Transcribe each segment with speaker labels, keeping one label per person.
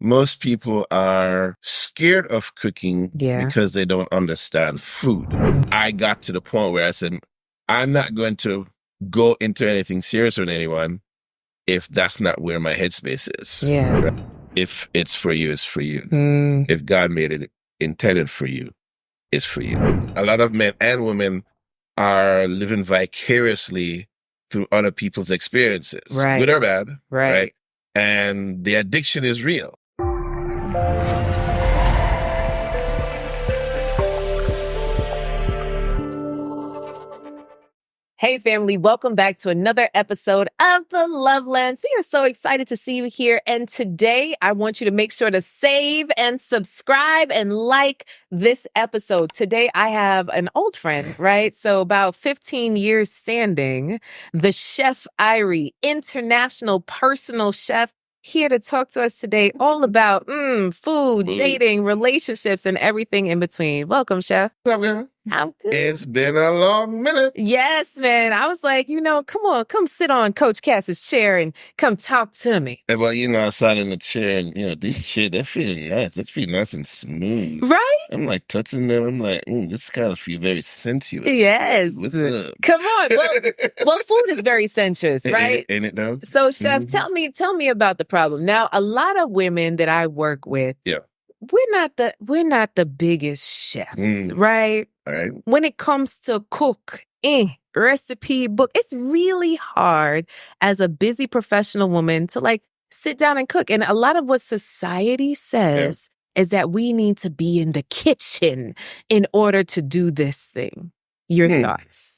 Speaker 1: most people are scared of cooking
Speaker 2: Yeah.
Speaker 1: because they don't understand food. I got to the point where I said, I'm not going to go into anything serious with anyone if that's not where my headspace is.
Speaker 2: Yeah.
Speaker 1: If it's for you, it's for you.
Speaker 2: Mm.
Speaker 1: If God made it intended for you, it's for you. A lot of men and women are living vicariously through other people's experiences,
Speaker 2: Right.
Speaker 1: good or bad,
Speaker 2: Right.
Speaker 1: And the addiction is real.
Speaker 2: Hey family, welcome back to another episode of the Lovelands. We are so excited to see you here. And today I want you to make sure to save and subscribe and like this episode. Today I have an old friend, right? So about 15 years standing, the chef Irie, international personal chef, here to talk to us today all about food, dating, relationships, and everything in between. Welcome, chef.
Speaker 1: What's up, girl?
Speaker 2: I'm good.
Speaker 1: It's been a long minute.
Speaker 2: Yes, man. I was like, come on, come sit on Coach Cass's chair and come talk to me.
Speaker 1: Well, I sat in the chair and, these chairs, they're feeling nice. They feel nice and smooth.
Speaker 2: Right?
Speaker 1: I'm like touching them. I'm like, this kind of feel very sensuous.
Speaker 2: Yes.
Speaker 1: What's up?
Speaker 2: Come on. Well, food is very sensuous, right?
Speaker 1: Ain't it though?
Speaker 2: So, chef, tell me about the problem. Now, a lot of women that I work with, we're not the biggest chefs, right?
Speaker 1: All right.
Speaker 2: When it comes to cook, recipe book, it's really hard as a busy professional woman to sit down and cook. And a lot of what society says is that we need to be in the kitchen in order to do this thing. Your thoughts?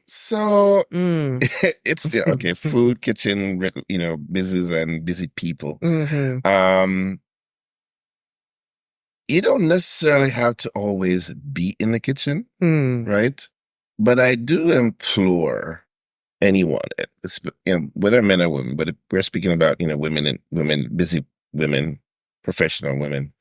Speaker 1: So it's okay. Food, kitchen, business and busy people.
Speaker 2: Mm-hmm.
Speaker 1: You don't necessarily have to always be in the kitchen, right? But I do implore anyone, whether men or women, but we're speaking about, women, busy women, professional women,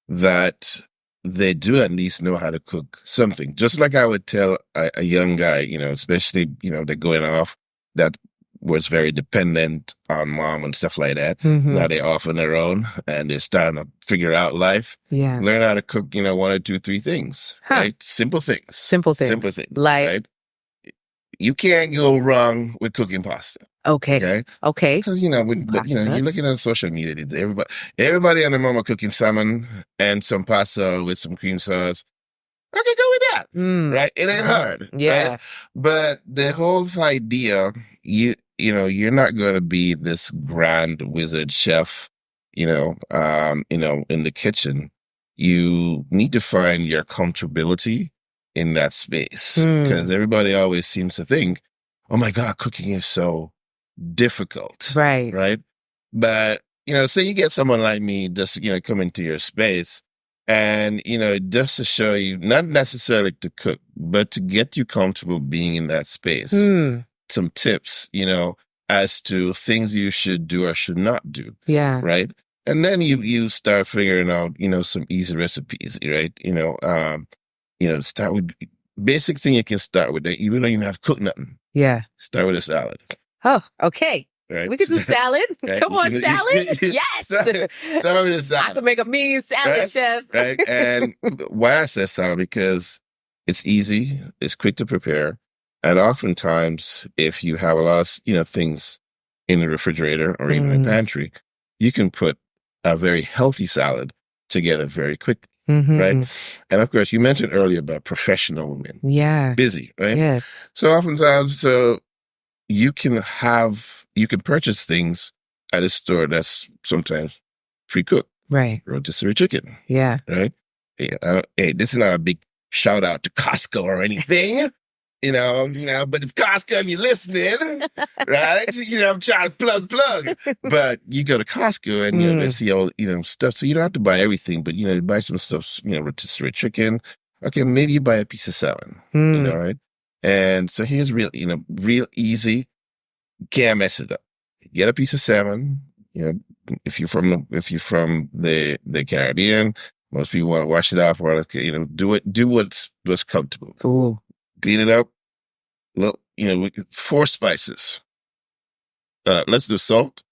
Speaker 1: that they do at least know how to cook something. Just like I would tell a young guy, especially, they're going off, that was very dependent on mom and stuff like that.
Speaker 2: Mm-hmm.
Speaker 1: Now they're off on their own and they're starting to figure out life.
Speaker 2: Yeah.
Speaker 1: Learn how to cook, 1 or 2, 3 things, right? Simple things.
Speaker 2: Simple things. Like,
Speaker 1: right? You can't go wrong with cooking pasta.
Speaker 2: Okay.
Speaker 1: Because, you're looking at social media, everybody and their mama cooking salmon and some pasta with some cream sauce. I can go with that, right? It ain't hard, right? But the whole idea, you're not going to be this grand wizard chef, in the kitchen. You need to find your comfortability in that space, because everybody always seems to think, oh my God, cooking is so difficult. Right. But, say you get someone like me just, come into your space and, just to show you, not necessarily to cook, but to get you comfortable being in that space. Some tips, as to things you should do or should not do. Yeah. Right. And then you start figuring out, some easy recipes, right? Start with basic thing you can start with. You don't even have to cook nothing. Yeah. Start with a salad. Oh, okay. Right. We could do salad. Right. Come on, salad. Yes. Start with a salad. I could make a mean salad, chef. Right. And why I say salad, because it's easy, it's quick to prepare. And oftentimes, if you have a lot of, things in the refrigerator or even in the pantry, you can put a very healthy salad together very quickly. Right. And of course, you mentioned earlier about professional women. Yeah. Busy, right? Yes. So oftentimes, you can purchase things at a store that's sometimes pre-cooked. Right. Rotisserie chicken. Yeah. Right. Hey, this is not a big shout out to Costco or anything. But if Costco, you're listening, right? I'm trying to plug. But you go to Costco and you see all, stuff. So you don't have to buy everything, but, you buy some stuff, rotisserie chicken. Okay, maybe you buy a piece of salmon, right? And so here's real easy. Can't mess it up. Get a piece of salmon. If you're from the Caribbean, most people want to wash it off or, do what's comfortable. Ooh. Clean it up. Look, 4 spices. Let's do salt.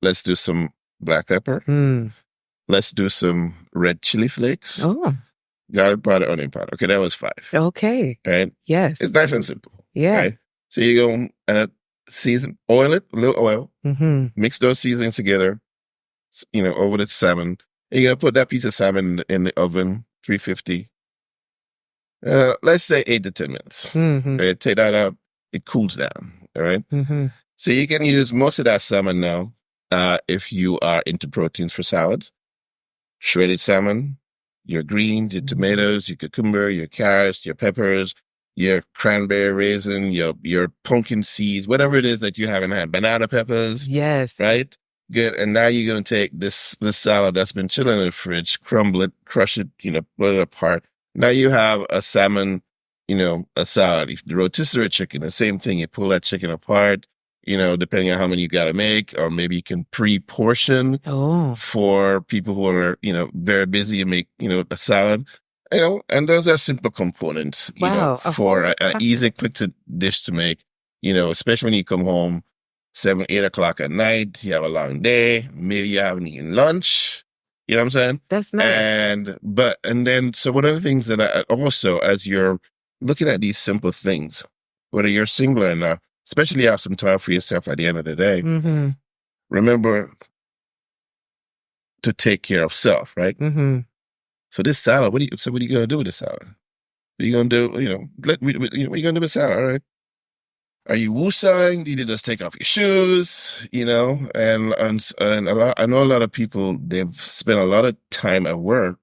Speaker 1: Let's do some black pepper. Let's do some red chili flakes.
Speaker 2: Oh.
Speaker 1: Garlic powder, onion powder. Okay, that was 5.
Speaker 2: Okay.
Speaker 1: Right?
Speaker 2: Yes.
Speaker 1: It's nice and simple.
Speaker 2: Yeah.
Speaker 1: Right? So you go season, oil it, a little oil, mix those seasonings together, over the salmon. And you're going to put that piece of salmon in the oven, 350. Let's say 8 to 10 minutes. Right? Take that out. It cools down. All right? So you can use most of that salmon now if you are into proteins for salads. Shredded salmon, your greens, your tomatoes, your cucumber, your carrots, your peppers, your cranberry raisin, your pumpkin seeds, whatever it is that you have in hand. Banana peppers.
Speaker 2: Yes.
Speaker 1: Right? Good. And now you're going to take this salad that's been chilling in the fridge, crumble it, crush it, put it apart. Now you have a salmon, a salad. If the rotisserie chicken, the same thing. You pull that chicken apart, depending on how many you got to make, or maybe you can pre-portion for people who are, very busy and make, a salad, and those are simple components, for an easy, quick dish to make, especially when you come home 7, 8 o'clock at night, you have a long day, maybe you haven't eaten lunch. You know what I'm saying?
Speaker 2: That's nice.
Speaker 1: So one of the things that I also, as you're looking at these simple things, whether you're single or not, especially have some time for yourself at the end of the day, remember to take care of self, right? So this salad, what are you going to do with this salad? What are you going to do? What are you going to do with salad, all right? Are you woosahing? Did you just take off your shoes? And I know a lot of people, they've spent a lot of time at work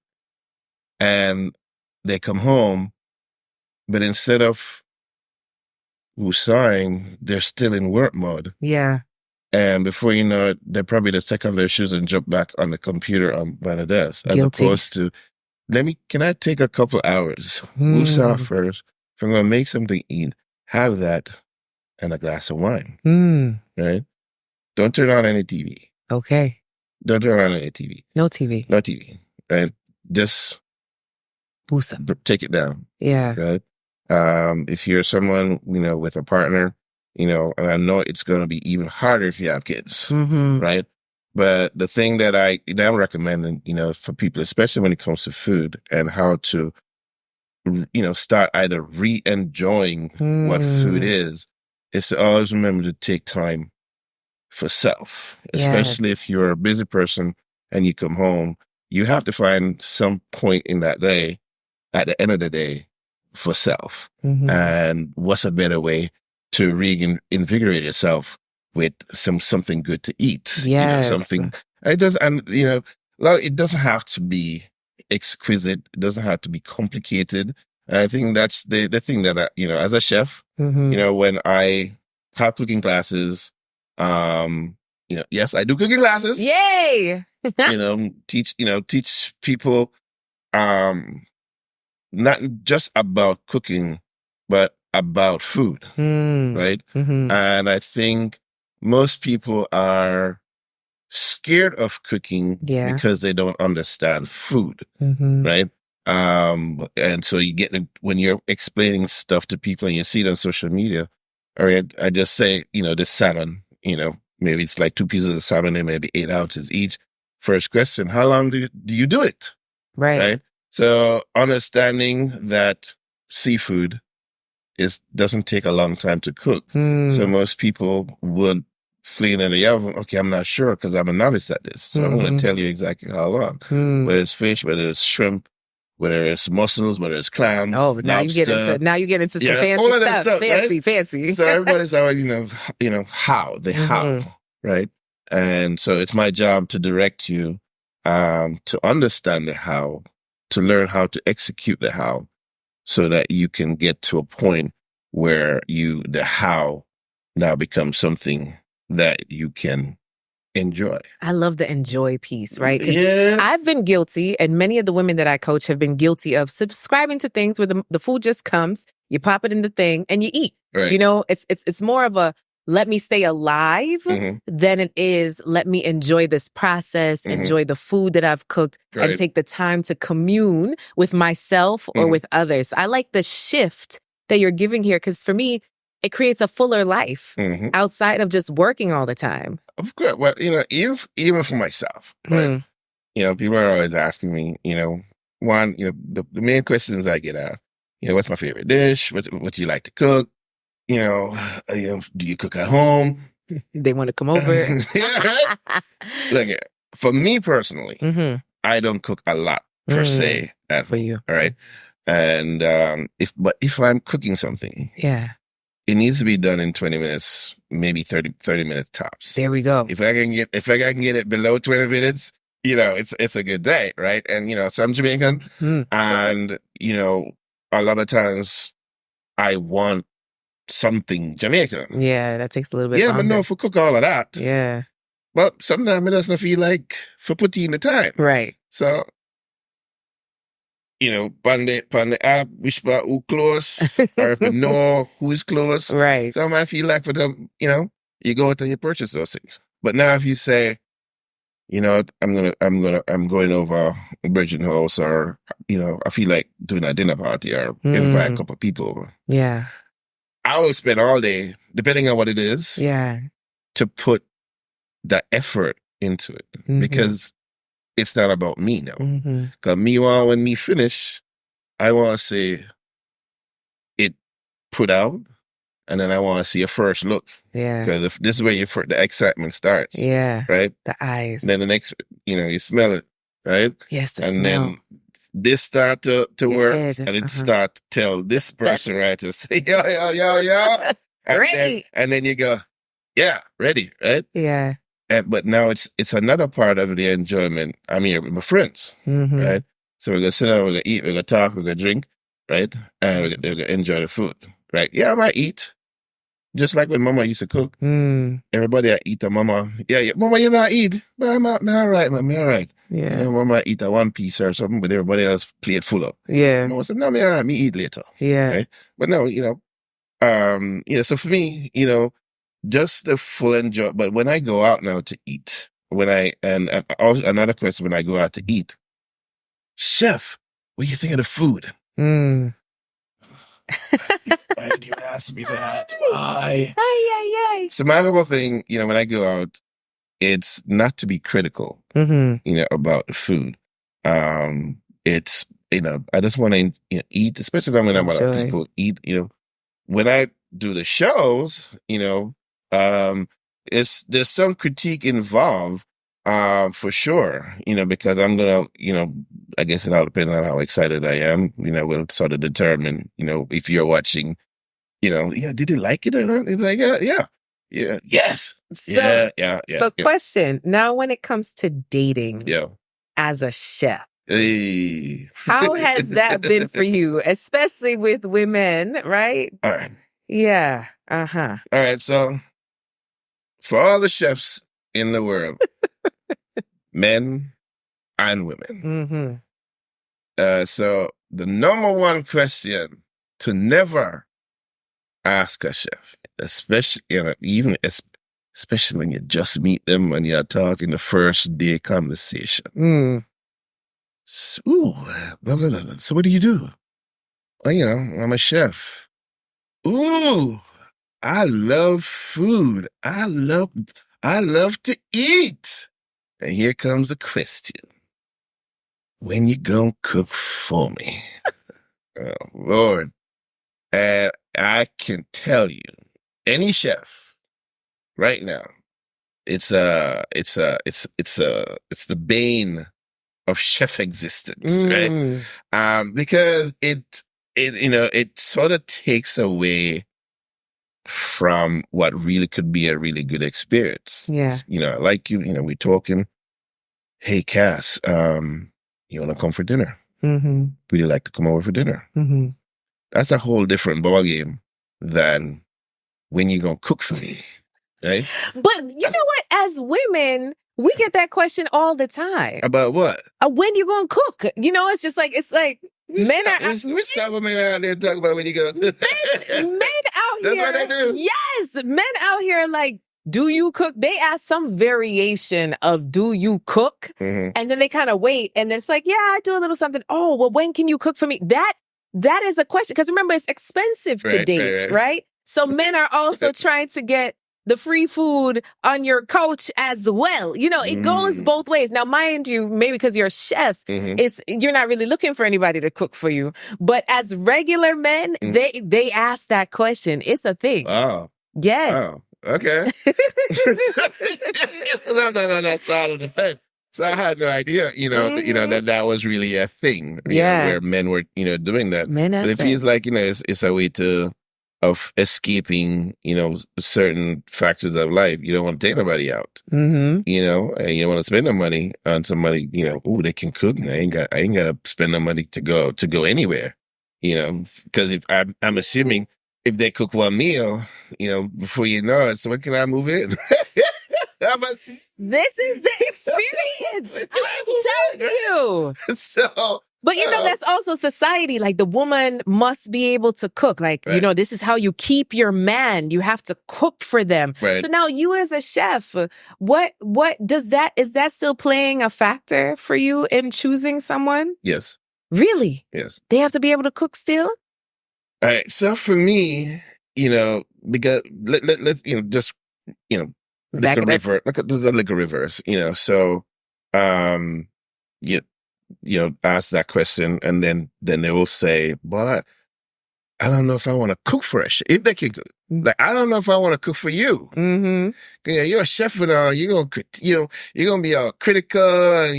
Speaker 1: and they come home, but instead of woosahing, they're still in work mode.
Speaker 2: Yeah.
Speaker 1: And before you know it, they're probably just take off their shoes and jump back on the computer by the desk. As opposed to, can I take a couple hours? Woosah first. If I'm going to make something to eat, have that and a glass of wine. Right? Don't turn on any TV.
Speaker 2: Okay.
Speaker 1: Don't turn on any TV.
Speaker 2: No TV.
Speaker 1: No TV. Right? Just take it down.
Speaker 2: Yeah.
Speaker 1: Right? If you're someone, with a partner, and I know it's going to be even harder if you have kids, right? But the thing that I'm recommending, for people, especially when it comes to food and how to, start either re-enjoying what food is to always remember to take time for self, especially if you're a busy person and you come home, you have to find some point in that day, at the end of the day, for self. And what's a better way to reinvigorate yourself with something good to eat?
Speaker 2: Yes.
Speaker 1: It doesn't have to be exquisite. It doesn't have to be complicated. And I think that's the thing that as a chef, when I have cooking classes, yes, I do cooking classes.
Speaker 2: Yay!
Speaker 1: Teach people, not just about cooking, but about food, right? And I think most people are scared of cooking because they don't understand food, right? And so you get, when you're explaining stuff to people and you see it on social media, all right, I just say, this salmon, maybe it's like 2 pieces of salmon and maybe 8 ounces each. First question, how long do you do it? Right? So understanding that seafood doesn't take a long time to cook. So most people would flee in the oven. Okay, I'm not sure because I'm a novice at this. So I'm going to tell you exactly how long. Whether it's fish, whether it's shrimp, whether it's mussels, whether it's clams.
Speaker 2: Oh, now you get into some fancy stuff. Fancy.
Speaker 1: So everybody's always, how, right? And so it's my job to direct you to understand the how, to learn how to execute the how, so that you can get to a point where the how now becomes something that you can enjoy.
Speaker 2: I love the enjoy piece, right? Because I've been guilty, and many of the women that I coach have been guilty of subscribing to things where the food just comes, you pop it in the thing, and you eat.
Speaker 1: Right.
Speaker 2: It's more of a let me stay alive than it is let me enjoy this process, enjoy the food that I've cooked, and take the time to commune with myself or with others. I like the shift that you're giving here, because for me, it creates a fuller life outside of just working all the time.
Speaker 1: Of course. Well, even for myself, right? People are always asking me, one, the main questions I get asked, what's my favorite dish? What do you like to cook? Do you cook at home?
Speaker 2: They want to come over.
Speaker 1: Yeah, right? Look, for me personally, I don't cook a lot per se.
Speaker 2: For you.
Speaker 1: All right. And if I'm cooking something, it needs to be done in 20 minutes, maybe 30 minutes tops.
Speaker 2: There we go.
Speaker 1: If I can get it below 20 minutes, it's a good day, right? And so I'm Jamaican, and a lot of times I want something Jamaican.
Speaker 2: Yeah, that takes a little bit longer.
Speaker 1: But no, if we cook all of that, well, sometimes it doesn't feel like for putting in the time.
Speaker 2: Right.
Speaker 1: So, pan the app, which part who close, or if you know who is close.
Speaker 2: Right.
Speaker 1: So I might feel like for them, you go out and you purchase those things. But now if you say, I'm going over a Virgin House, or, I feel like doing a dinner party or invite a couple of people over.
Speaker 2: Yeah.
Speaker 1: I will spend all day, depending on what it is, to put the effort into it, because it's not about me now. Because when me finish, I want to see it put out, and then I want to see a first look. Yeah. Because if this is where the excitement starts. Yeah. Right?
Speaker 2: The eyes.
Speaker 1: Then the next, you smell it, right?
Speaker 2: Yes, the
Speaker 1: and
Speaker 2: smell.
Speaker 1: Then this start to work, and it start to tell this person, right, to say, yo. And then you go, yeah, ready, right?
Speaker 2: Yeah.
Speaker 1: But now it's another part of the enjoyment. I'm here with my friends, right? So we're going to sit down, we're going to eat, we're going to talk, we're going to drink, right? And we're going to enjoy the food, right? Yeah, I might eat. Just like when Mama used to cook. Everybody I eat a Mama. Yeah, Mama, you not eat. But I'm all right, man. Me all right.
Speaker 2: Yeah.
Speaker 1: And Mama eat a one piece or something, but everybody else plate full up.
Speaker 2: Yeah.
Speaker 1: Mama said, no, me all right. Me eat later.
Speaker 2: Yeah.
Speaker 1: Right? But no, so for me, just the full enjoy. But when I go out now to eat, and also another question, when I go out to eat, chef, what do you think of the food? Why did you ask me that? Why? So my whole thing, when I go out, it's not to be critical, about the food. It's, I just want to eat, especially when I'm around people eat, when I do the shows, there's some critique involved, for sure, because I'm going to, I guess it all depends on how excited I am, will sort of determine, if you're watching, did you like it or not? It's like, yes.
Speaker 2: So, question, now when it comes to dating as a chef, how has that been for you, especially with women, right?
Speaker 1: All right.
Speaker 2: Yeah.
Speaker 1: All right. So for all the chefs in the world, men and women. So the number one question to never ask a chef, especially, especially when you just meet them and you're talking the first day conversation. So, blah, blah, blah. So what do you do? Well, I'm a chef. Ooh, I love food. I love to eat. And here comes the question. When you gonna cook for me? Oh, Lord. And I can tell you, any chef right now, it's the bane of chef existence, right? Because it sort of takes away from what really could be a really good experience.
Speaker 2: Yeah.
Speaker 1: Like we're talking, hey, Cass, you want to come for dinner? Would you like to come over for dinner? That's a whole different ballgame than when you going to cook for me, right?
Speaker 2: But you know what? As women, we get that question all the time.
Speaker 1: About what?
Speaker 2: When you going to cook? It's just like, men are...
Speaker 1: Which type of men are out there talking about when you go...
Speaker 2: Men out
Speaker 1: That's
Speaker 2: here...
Speaker 1: what they do?
Speaker 2: Yes! Men out here like, do you cook? They ask some variation of do you cook? And then they kind of wait. And it's like, yeah, I do a little something. Oh, well, when can you cook for me? That is a question. Because remember, it's expensive to date, right? So men are also trying to get the free food on your couch as well. You know, it goes both ways. Now, mind you, maybe because you're a chef, you're not really looking for anybody to cook for you. But as regular men, they ask that question. It's a thing.
Speaker 1: Oh.
Speaker 2: Yeah.
Speaker 1: Oh. Okay. No. So I had no idea, that was really a thing, where men were, doing that. But it feels like, it's a way of escaping, certain factors of life. You don't want to take nobody out, and you don't want to spend the money on somebody, they can cook. I ain't got to spend the money to go anywhere, because if I'm assuming if they cook one meal, before you know it, so when can I move in?
Speaker 2: This is the experience. I'm telling you. But that's also society. Like the woman must be able to cook. Like, this is how you keep your man. You have to cook for them.
Speaker 1: Right.
Speaker 2: So now you as a chef, what is that still playing a factor for you in choosing someone?
Speaker 1: Yes.
Speaker 2: Really?
Speaker 1: Yes.
Speaker 2: They have to be able to cook still?
Speaker 1: All right. So for me, because let's, just, the liquor reverse, so, ask that question, and then they will say, but I don't know if I want to cook for a chef. If they can cook, like, I don't know if I want to cook for you. You're a chef and all, you're gonna be all critical, and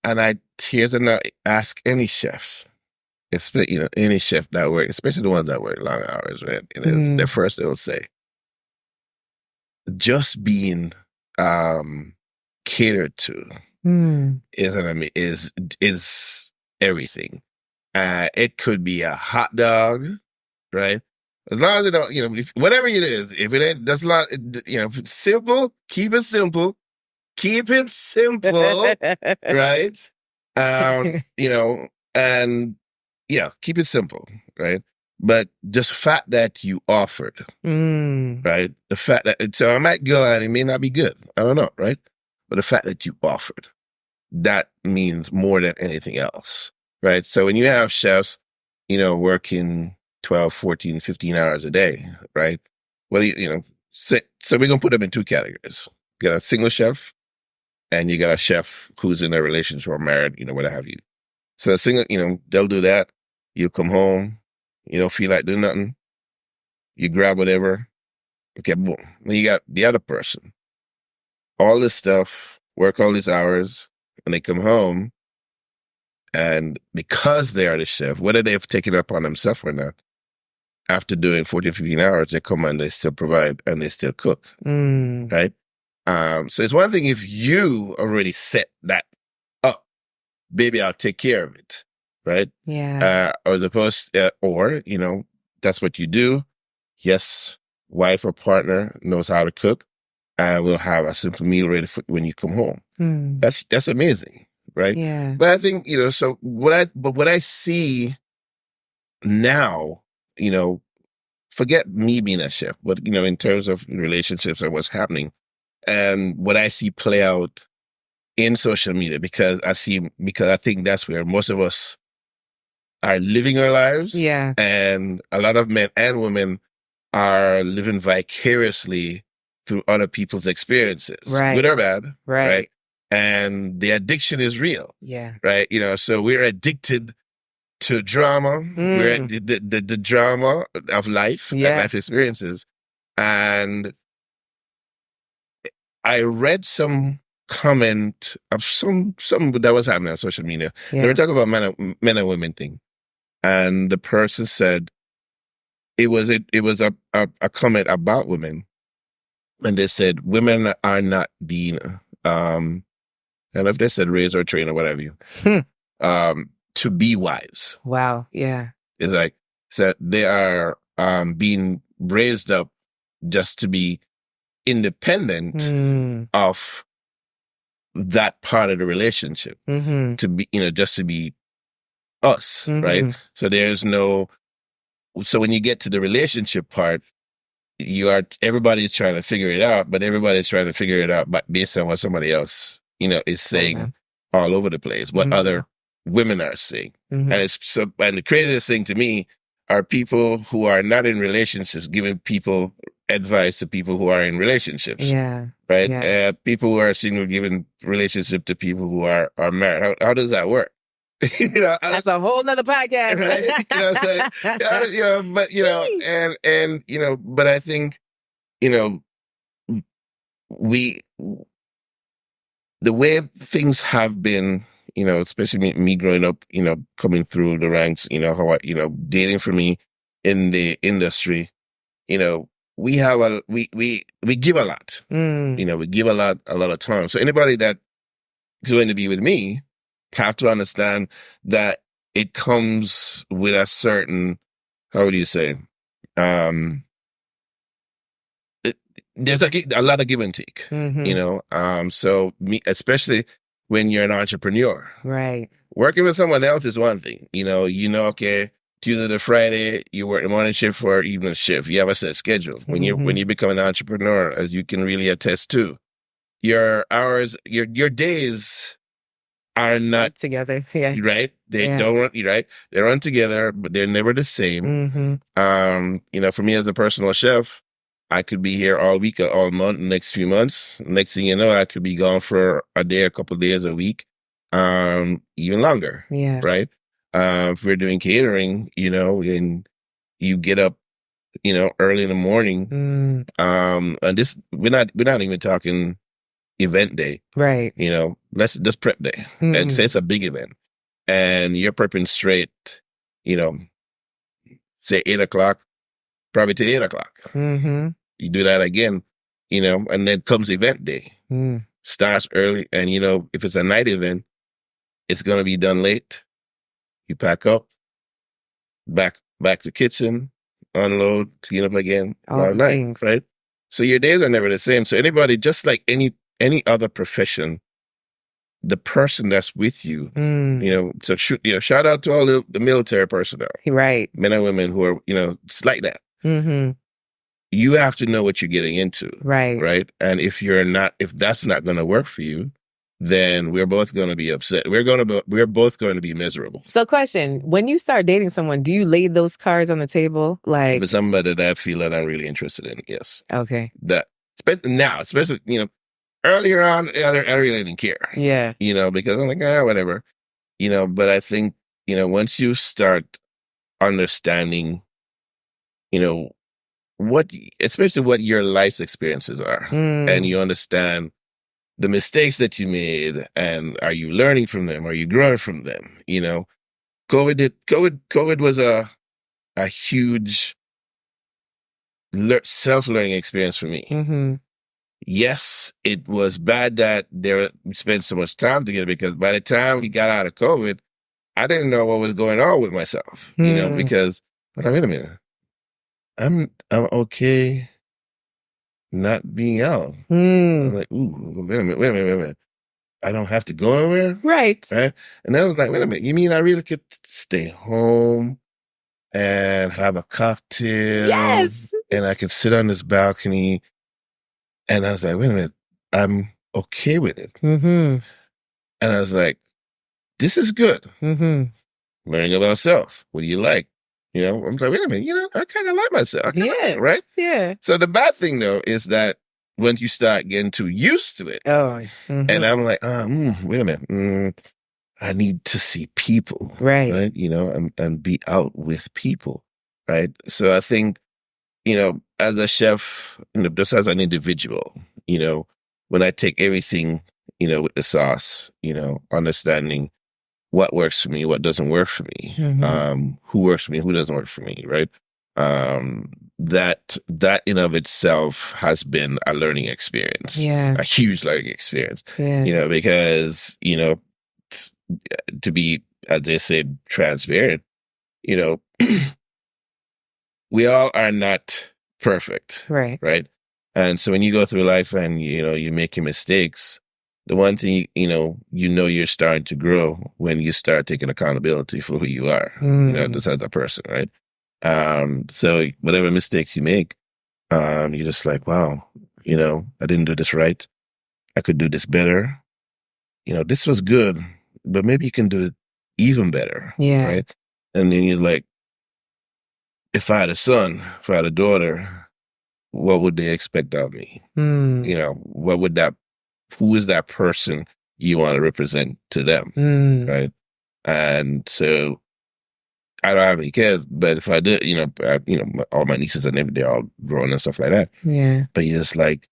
Speaker 1: and here's another, ask any chefs. Any chef that work, especially the ones that work long hours, right? And the first they will say, just being catered to is everything. It could be a hot dog, right? As long as it don't, whatever it is, if it ain't, that's not, if it's simple, keep it simple. Keep it simple, right? And keep it simple, right? But just fact that you offered, right? The fact that, so I might go and it may not be good. I don't know, right? But the fact that you offered, that means more than anything else, right? So when you have chefs, working 12, 14, 15 hours a day, right? Well, so we're going to put them in two categories. You got a single chef and you got a chef who's in a relationship or married, what have you. So a single, they'll do that. You'll come home. You don't feel like doing nothing. You grab whatever. Okay, boom. Then you got the other person. All this stuff, work all these hours, and they come home, and because they are the chef, whether they've taken it upon themselves or not, after doing 14, 15 hours, they come and they still provide and they still cook, right? So it's one thing if you already set that up, baby, I'll take care of it, right?
Speaker 2: Yeah.
Speaker 1: As opposed, or, that's what you do. Yes, wife or partner knows how to cook, and we'll have a simple meal ready for when you come home. That's amazing, right?
Speaker 2: Yeah.
Speaker 1: But I think, so what I see now, forget me being a chef, but, in terms of relationships and what's happening, and what I see play out in social media, because I think that's where most of us are living our lives.
Speaker 2: Yeah.
Speaker 1: And a lot of men and women are living vicariously through other people's experiences,
Speaker 2: right,
Speaker 1: good or bad,
Speaker 2: right?
Speaker 1: And the addiction is real,
Speaker 2: yeah,
Speaker 1: right? So we're addicted to drama. We're the drama of life, and life experiences. And I read some comment of some that was happening on social media. They were talking about men and women thing, and the person said it was a comment about women. And they said, women are not being, and if they said raised or trained or whatever to be wives.
Speaker 2: Wow. Yeah.
Speaker 1: It's like, so they are being raised up just to be independent of that part of the relationship, to be, just to be us, right? So so when you get to the relationship part, everybody's trying to figure it out, but everybody's trying to figure it out based on what somebody else, is saying all over the place, what other women are saying. And and the craziest thing to me, are people who are not in relationships giving people advice to people who are in relationships.
Speaker 2: Yeah.
Speaker 1: Right?
Speaker 2: Yeah.
Speaker 1: People who are single giving relationship to people who are married. How does that work?
Speaker 2: That's a whole nother podcast.
Speaker 1: Right? But I think, the way things have been, especially me growing up, coming through the ranks, dating for me in the industry, we have we give a lot. We give a lot of time. So anybody that is going to be with me have to understand that it comes with a certain, how would you say, there's a lot of give and take, so me, especially when you're an entrepreneur,
Speaker 2: right?
Speaker 1: Working with someone else is one thing, okay, Tuesday to Friday, you work the morning shift or evening shift. You have a set schedule. When you become an entrepreneur, as you can really attest to, your hours, your days are not
Speaker 2: together. Yeah.
Speaker 1: Right? They don't run, right? They run together, but they're never the same. For me as a personal chef, I could be here all week or all month, next few months. Next thing you know, I could be gone for a day, a couple of days, a week, even longer.
Speaker 2: Yeah.
Speaker 1: Right? If we're doing catering, and you get up, early in the morning, and this, we're not even talking event day.
Speaker 2: Right.
Speaker 1: Let's just prep day. And say it's a big event and you're prepping straight, say 8:00, probably to 8:00. You do that again, and then comes event day. Starts early. And, if it's a night event, it's going to be done late. You pack up, back to kitchen, unload, clean up again all night. Things. Right? So your days are never the same. So anybody, just like any other profession, the person that's with you, so shout out to all the military personnel,
Speaker 2: right? Men
Speaker 1: and women who are, it's like that. You have to know what you're getting into, right? And if that's not going to work for you, then we're both going to be upset. We're both going to be miserable.
Speaker 2: So, question: when you start dating someone, do you lay those cards on the table, like?
Speaker 1: If somebody that I feel that I'm really interested in, yes.
Speaker 2: Okay.
Speaker 1: That especially earlier on, I really didn't care.
Speaker 2: Yeah.
Speaker 1: Because I'm like, whatever. But I think, once you start understanding, especially what your life's experiences are, and you understand the mistakes that you made, and are you learning from them? Are you growing from them? COVID was a huge self-learning experience for me. Yes, it we spent so much time together, because by the time we got out of COVID, I didn't know what was going on with myself, because I thought, wait a minute, I'm okay not being out. I'm like, ooh, wait a minute. I don't have to go nowhere?
Speaker 2: Right.
Speaker 1: And then I was like, wait a minute, you mean I really could stay home and have a cocktail?
Speaker 2: Yes.
Speaker 1: And I could sit on this balcony. And I was like, wait a minute, I'm okay with it. And I was like, this is good. Learning about self. What do you like? I was like, wait a minute, I kind of like myself. Right?
Speaker 2: Yeah.
Speaker 1: So the bad thing, though, is that once you start getting too used to it, and I'm like, wait a minute, I need to see people. Right? And be out with people. Right? So I think, as a chef, just as an individual, when I take everything, with the sauce, understanding what works for me, what doesn't work for me, who works for me, who doesn't work for me, right? That in of itself has been a learning experience, a huge learning experience, because, to be, as they say, transparent, we all are not perfect. Right. And so when you go through life and, you make your mistakes, the one thing, you're starting to grow when you start taking accountability for who you are, just as a person. Right. So whatever mistakes you make, you're just like, wow, I didn't do this right. I could do this better. This was good, but maybe you can do it even better. Yeah. Right. And then you're like, if I had a son, if I had a daughter, what would they expect of me? What would who is that person you want to represent to them? Right. And so I don't have any kids, but if I did, all my nieces and they're all grown and stuff like that.
Speaker 2: Yeah.
Speaker 1: But you're just like,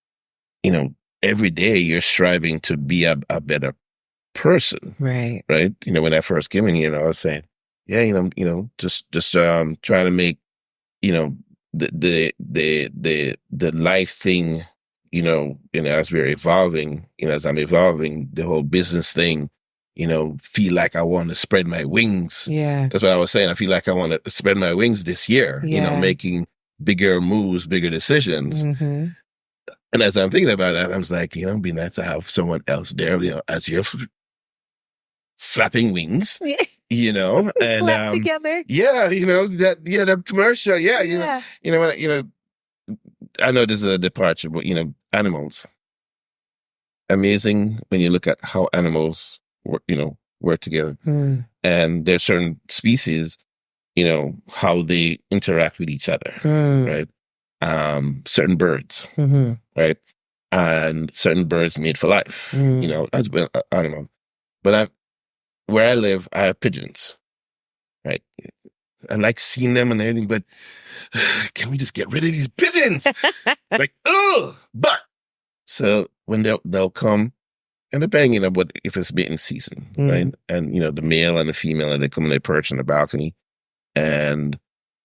Speaker 1: every day you're striving to be a better person.
Speaker 2: Right.
Speaker 1: Right. When I first came in here, I was saying, yeah, just trying to make, the life thing, as we're evolving, as I'm evolving, the whole business thing, feel like I want to spread my wings.
Speaker 2: Yeah.
Speaker 1: That's what I was saying. I feel like I want to spread my wings this year, making bigger moves, bigger decisions. And as I'm thinking about that, I was like, it'd be nice to have someone else there, as you're flapping wings, and
Speaker 2: flap together.
Speaker 1: Yeah, the commercial. I know this is a departure, but animals. Amazing when you look at how animals work together. And there's certain species, how they interact with each other, right? Certain birds, right? And certain birds made for life, as well, animal. But where I live, I have pigeons, right? I like seeing them and everything, but can we just get rid of these pigeons? Like, oh, but so when they'll come, and depending on if it's mating season, right? And the male and the female, and they come and they perch on the balcony, and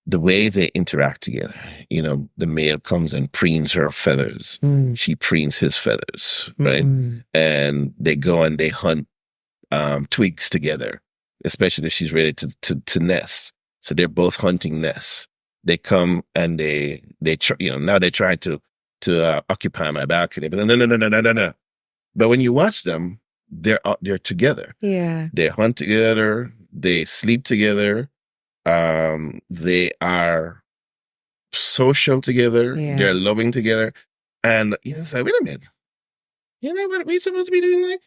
Speaker 1: the way they interact together, the male comes and preens her feathers, she preens his feathers, right? And they go and they hunt twigs together, especially if she's ready to nest. So they're both hunting nests. They come and they now they're trying to occupy my balcony, but no. But when you watch them, they're together.
Speaker 2: Yeah,
Speaker 1: they hunt together, they sleep together, they are social together, they're loving together, and it's like, wait a minute, what are we supposed to be doing? Like,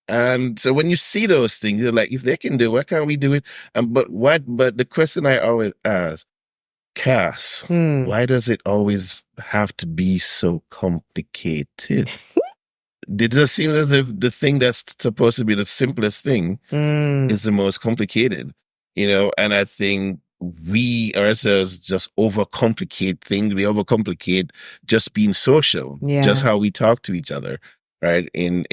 Speaker 1: And so when you see those things, you're like, if they can do it, why can't we do it? But the question I always ask, Cass, why does it always have to be so complicated? It just seems as if the thing that's supposed to be the simplest thing is the most complicated, and I think we ourselves just overcomplicate things. We overcomplicate just being social, just how we talk to each other. Right. In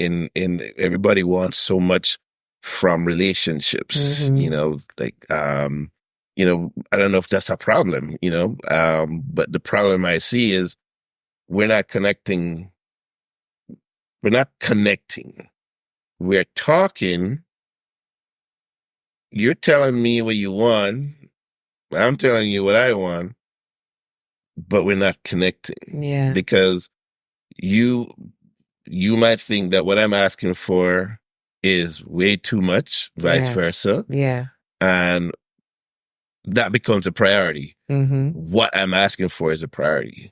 Speaker 1: everybody wants so much from relationships, I don't know if that's a problem, but the problem I see is we're not connecting. We're talking. You're telling me what you want. I'm telling you what I want, but we're not connecting.
Speaker 2: Yeah.
Speaker 1: Because you might think that what I'm asking for is way too much, vice versa.
Speaker 2: Yeah.
Speaker 1: And that becomes a priority. What I'm asking for is a priority.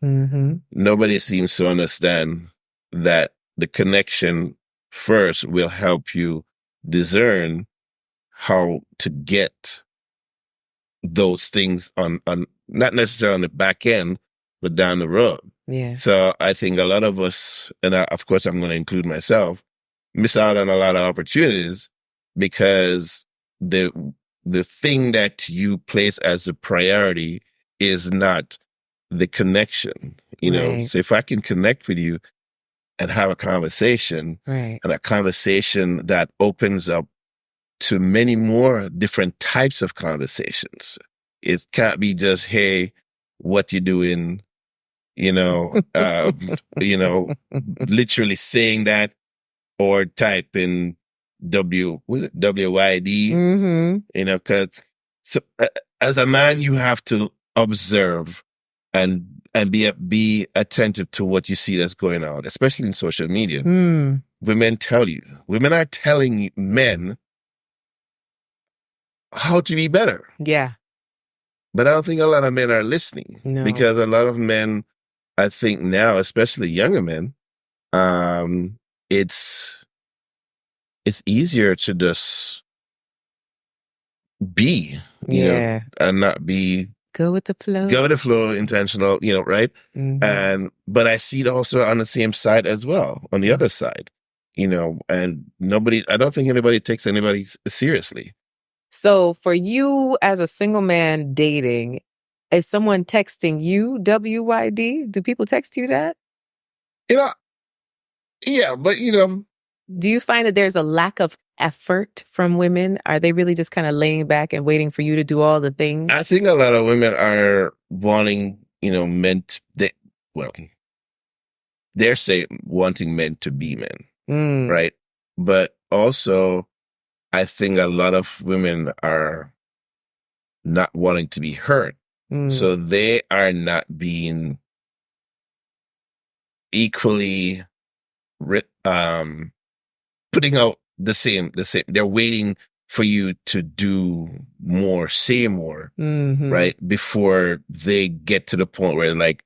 Speaker 1: Nobody seems to understand that the connection first will help you discern how to get those things on not necessarily on the back end, but down the road.
Speaker 2: Yeah.
Speaker 1: So I think a lot of us, and of course I'm going to include myself, miss out on a lot of opportunities because the thing that you place as a priority is not the connection,
Speaker 2: Right.
Speaker 1: So if I can connect with you and have a conversation,
Speaker 2: right,
Speaker 1: and a conversation that opens up to many more different types of conversations. It can't be just, hey, what you doing? Literally saying that or typing WYD, because as a man, you have to observe and be attentive to what you see that's going on, especially in social media. Women are telling men how to be better.
Speaker 2: Yeah.
Speaker 1: But I don't think a lot of men are listening.
Speaker 2: No.
Speaker 1: Because a lot of men, I think now, especially younger men, it's easier to just be, and not be
Speaker 2: Go with the flow.
Speaker 1: Go with the flow, intentional, right? Mm-hmm. But I see it also on the same side as well, on the other side, and I don't think anybody takes anybody seriously.
Speaker 2: So for you as a single man dating, is someone texting you WYD? Do people text you that?
Speaker 1: Yeah, but
Speaker 2: do you find that there's a lack of effort from women? Are they really just kind of laying back and waiting for you to do all the things?
Speaker 1: I think a lot of women are wanting, they're saying wanting men to be men, right? But also, I think a lot of women are not wanting to be hurt. So they are not being equally putting out the same. They're waiting for you to do more, say more, right? Before they get to the point where like,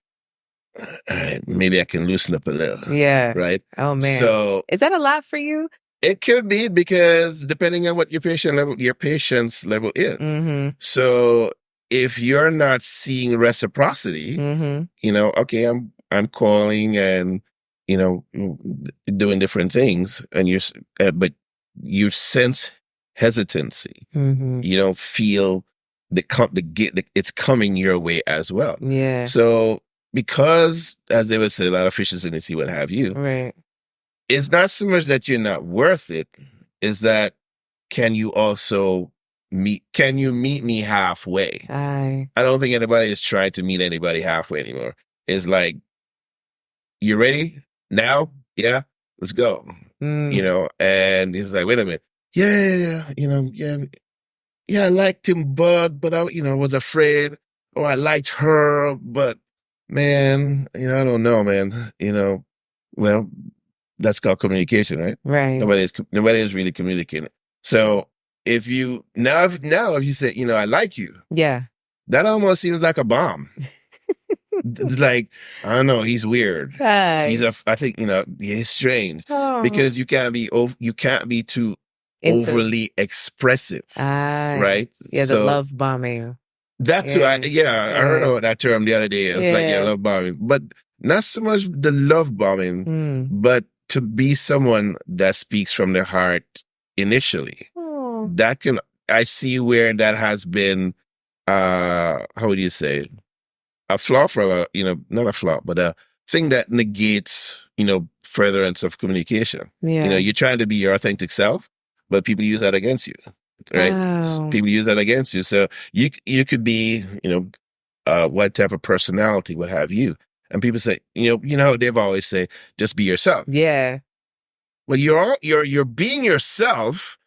Speaker 1: all right, maybe I can loosen up a little.
Speaker 2: Yeah.
Speaker 1: Right?
Speaker 2: Oh, man.
Speaker 1: So
Speaker 2: is that a lot for you?
Speaker 1: It could be, because depending on what your patience level is. So if you're not seeing reciprocity, okay, I'm calling and, doing different things, and but you sense hesitancy. You don't feel it's coming your way as well.
Speaker 2: Yeah.
Speaker 1: So because, as they would say, a lot of fishes in the sea, what have you.
Speaker 2: Right.
Speaker 1: It's not so much that you're not worth it, is that can you meet me halfway? I don't think anybody is trying to meet anybody halfway anymore. It's like, you ready now? Yeah, let's go. And he's like, wait a minute. Yeah, I liked him, but I, was afraid, or I liked her, but man, I don't know, man, well, that's called communication, right?
Speaker 2: Right.
Speaker 1: Nobody is really communicating. So if you say, I like you.
Speaker 2: Yeah.
Speaker 1: That almost seems like a bomb. It's like, I don't know, he's weird.
Speaker 2: Hi.
Speaker 1: I think, he's strange. Because you can't be too overly expressive. Right?
Speaker 2: Yeah, the love bombing.
Speaker 1: That too, I heard that term the other day. It's like, love bombing. But not so much the love bombing, but to be someone that speaks from their heart initially. I see where that has been, how would you say, a flaw for not a flaw, but a thing that negates, furtherance of communication.
Speaker 2: Yeah.
Speaker 1: You're trying to be your authentic self, but people use that against you, right?
Speaker 2: Wow.
Speaker 1: People use that against you. So you could be, what type of personality, what have you. And people say, they've always say, just be yourself.
Speaker 2: Yeah.
Speaker 1: Well, you're being yourself,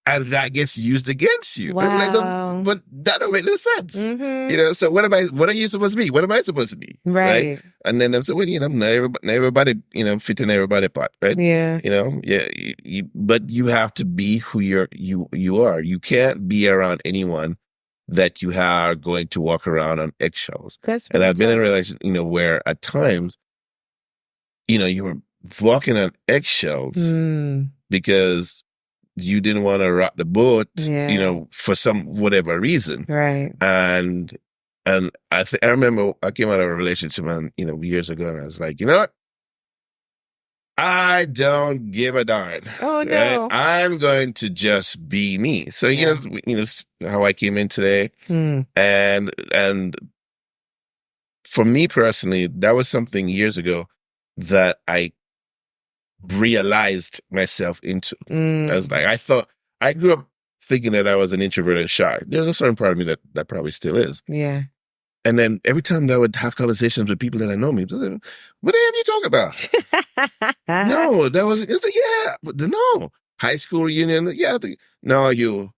Speaker 1: and that gets used against you.
Speaker 2: Wow.
Speaker 1: But that don't make no sense. So what are you supposed to be? What am I supposed to be?
Speaker 2: Right.
Speaker 1: And then I'm saying, well, not everybody, fit in everybody pot, right?
Speaker 2: Yeah.
Speaker 1: But you have to be who you are. You can't be around anyone that you are going to walk around on eggshells. And I've been in a relationship, where at times, you were walking on eggshells because you didn't want to rock the boat, for some whatever reason.
Speaker 2: Right.
Speaker 1: And I remember I came out of a relationship, years ago, and I was like, you know what? I don't give a darn.
Speaker 2: Oh, no.
Speaker 1: Right? I'm going to just be me. So, you know how I came in today. And for me personally, that was something years ago that I realized myself into. I was like, I grew up thinking that I was an introvert and shy. There's a certain part of me that probably still is.
Speaker 2: Yeah.
Speaker 1: And then every time that I would have conversations with people that I know me, like, what the hell are you talking about? No, that was, no. High school reunion, no, you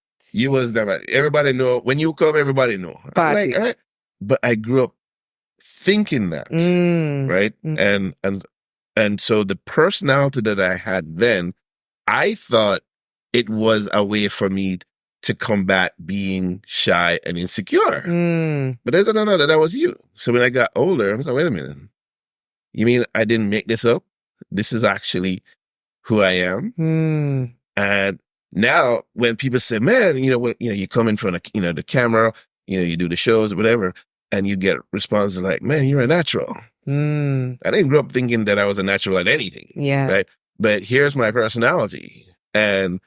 Speaker 1: was that. Everybody know. When you come, everybody know. Like, all right. But I grew up thinking that, right? And so the personality that I had then, I thought it was a way for me to combat being shy and insecure. But there's another, that was you. So when I got older, I was like, wait a minute. You mean I didn't make this up? This is actually who I am. And now when people say, man, you come in front of, the camera, you do the shows or whatever, and you get responses like, man, you're a natural. I didn't grow up thinking that I was a natural at anything.
Speaker 2: Yeah.
Speaker 1: Right. But here's my personality. And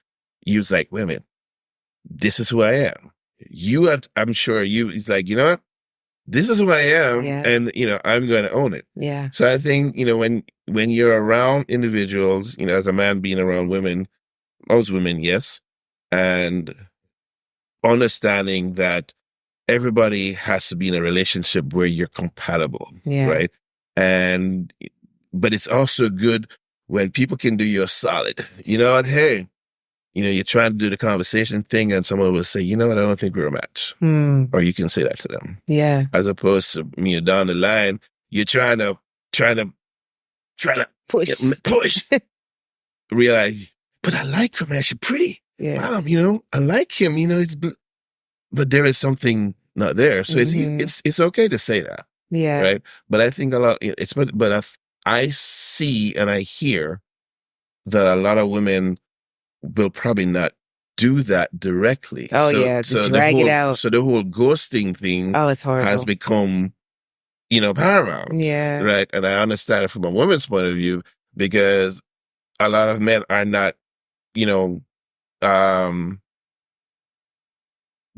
Speaker 1: you was like, wait a minute, this is who I am. I'm sure it's like, you know what? This is who I am.
Speaker 2: Yeah.
Speaker 1: And, I'm going to own it.
Speaker 2: Yeah.
Speaker 1: So I think, when you're around individuals, as a man being around women, most women, yes. And understanding that everybody has to be in a relationship where you're compatible.
Speaker 2: Yeah.
Speaker 1: Right. But it's also good when people can do you a solid, and hey, you're trying to do the conversation thing and someone will say, you know what, I don't think we're a match. Or you can say that to them.
Speaker 2: Yeah.
Speaker 1: As opposed to, down the line, you're trying to push. Realize, but I like her, man. She's pretty.
Speaker 2: Yeah.
Speaker 1: I like him, but there is something not there. So it's okay to say that.
Speaker 2: Yeah.
Speaker 1: Right. But I think I see and I hear that a lot of women will probably not do that directly.
Speaker 2: Oh, drag it out.
Speaker 1: So the whole ghosting thing
Speaker 2: it's horrible.
Speaker 1: has become, paramount.
Speaker 2: Yeah.
Speaker 1: Right. And I understand it from a woman's point of view because a lot of men are not,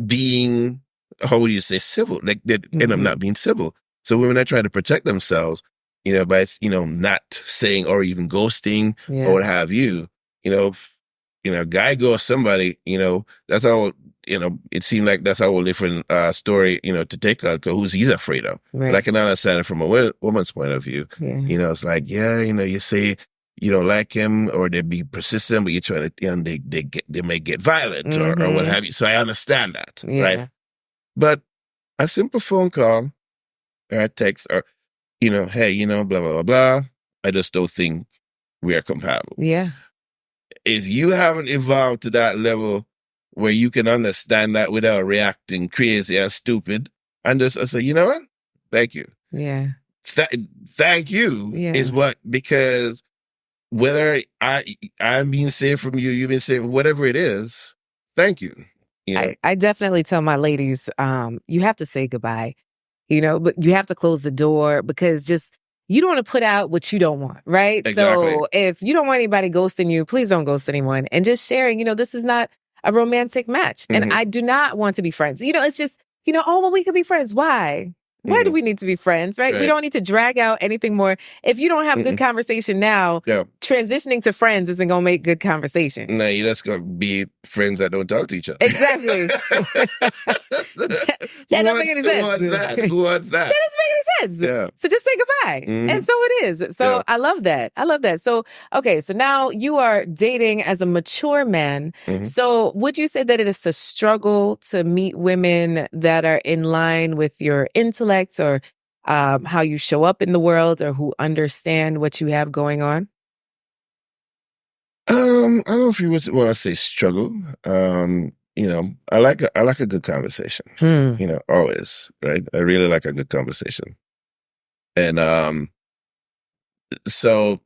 Speaker 1: being, how would you say, civil. Like they end up not being civil. So women are trying to protect themselves, by, not saying or even ghosting or what have you. A guy ghosts somebody, that's all, it seemed like that's a whole different story, to take out because he's afraid of.
Speaker 2: Right.
Speaker 1: But I can understand it from a woman's point of view.
Speaker 2: Yeah.
Speaker 1: It's like, you say you don't like him or they be persistent, but you're trying to, they may get violent or what have you. So I understand that, right? But a simple phone call or a text or, hey, blah, blah, blah, blah. I just don't think we are compatible.
Speaker 2: Yeah.
Speaker 1: If you haven't evolved to that level where you can understand that without reacting crazy and stupid, and just say, you know what? Thank you.
Speaker 2: Yeah.
Speaker 1: Thank you is what, because whether I'm being saved from you, you've been saved, whatever it is, thank you.
Speaker 2: I definitely tell my ladies, you have to say goodbye, but you have to close the door because you don't want to put out what you don't want, right?
Speaker 1: Exactly.
Speaker 2: So if you don't want anybody ghosting you, please don't ghost anyone. And just sharing, this is not a romantic match. And I do not want to be friends. It's just, oh, well, we could be friends. Why? Why do we need to be friends, right? We don't need to drag out anything more. If you don't have good conversation now, transitioning to friends isn't going to make good conversation.
Speaker 1: No, you're just going to be friends that don't talk to each other.
Speaker 2: Exactly. that doesn't make any sense.
Speaker 1: Who wants that?
Speaker 2: That doesn't make any sense.
Speaker 1: Yeah.
Speaker 2: So just say goodbye. And so it is. So I love that. So, okay. So now you are dating as a mature man. So would you say that it is a struggle to meet women that are in line with your intellect or how you show up in the world or who understand what you have going on?
Speaker 1: I don't know if you would want to say struggle. I like a good conversation. Always, right? I really like a good conversation. And so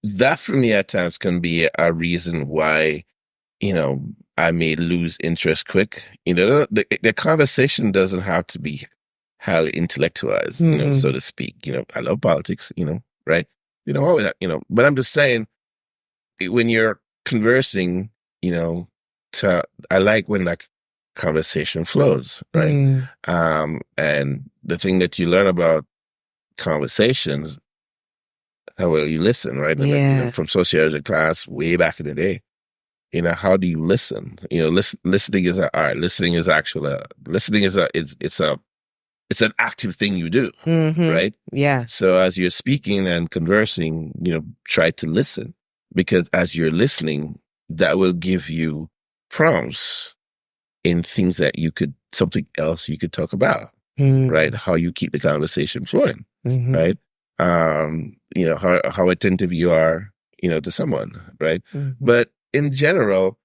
Speaker 1: that for me at times can be a reason why, I may lose interest quick. The conversation doesn't have to be highly intellectualized, so to speak. I love politics, right? Always, but I'm just saying, when you're conversing, I like when that conversation flows, right? And the thing that you learn about conversations, how well you listen, right? And from sociology class way back in the day, how do you listen? Listening is an art. Listening is it's an active thing you do, right?
Speaker 2: Yeah.
Speaker 1: So as you're speaking and conversing, try to listen, because as you're listening, that will give you prompts in things that something else you could talk about, right? How you keep the conversation flowing, right? How attentive you are, to someone, right? But in general,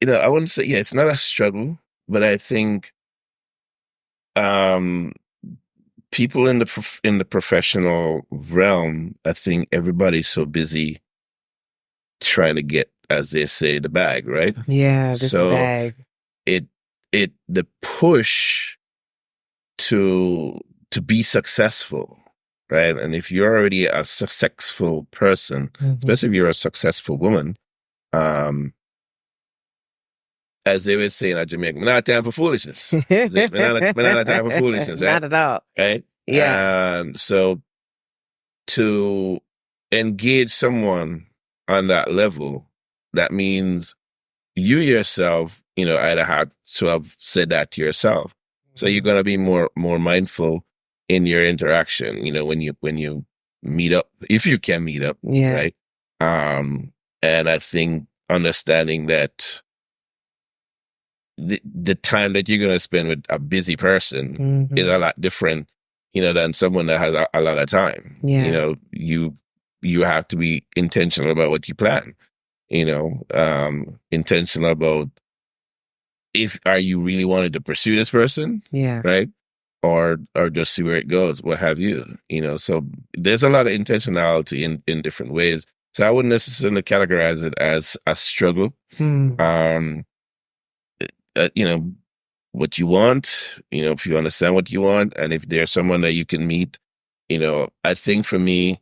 Speaker 1: I wouldn't say, it's not a struggle, but I think, people in the professional realm, I think everybody's so busy trying to get, as they say, the bag, right?
Speaker 2: Yeah, this bag.
Speaker 1: The push to be successful, right? And if you're already a successful person, especially if you're a successful woman, as they would say in Jamaica, "Man, not time for foolishness." Man, not time for foolishness, right?
Speaker 2: Not at all.
Speaker 1: Right?
Speaker 2: Yeah.
Speaker 1: So to engage someone on that level, that means you yourself, either have to have said that to yourself. So you're gonna be more mindful in your interaction. When you meet up, if you can meet up, right? And I think understanding that the time that you're gonna spend with a busy person is a lot different, than someone that has a lot of time.
Speaker 2: Yeah.
Speaker 1: You have to be intentional about what you plan. Intentional about are you really wanting to pursue this person?
Speaker 2: Yeah.
Speaker 1: Right? Or just see where it goes, what have you. So there's a lot of intentionality in different ways. So I wouldn't necessarily categorize it as a struggle. What you want, if you understand what you want, and if there's someone that you can meet, I think for me,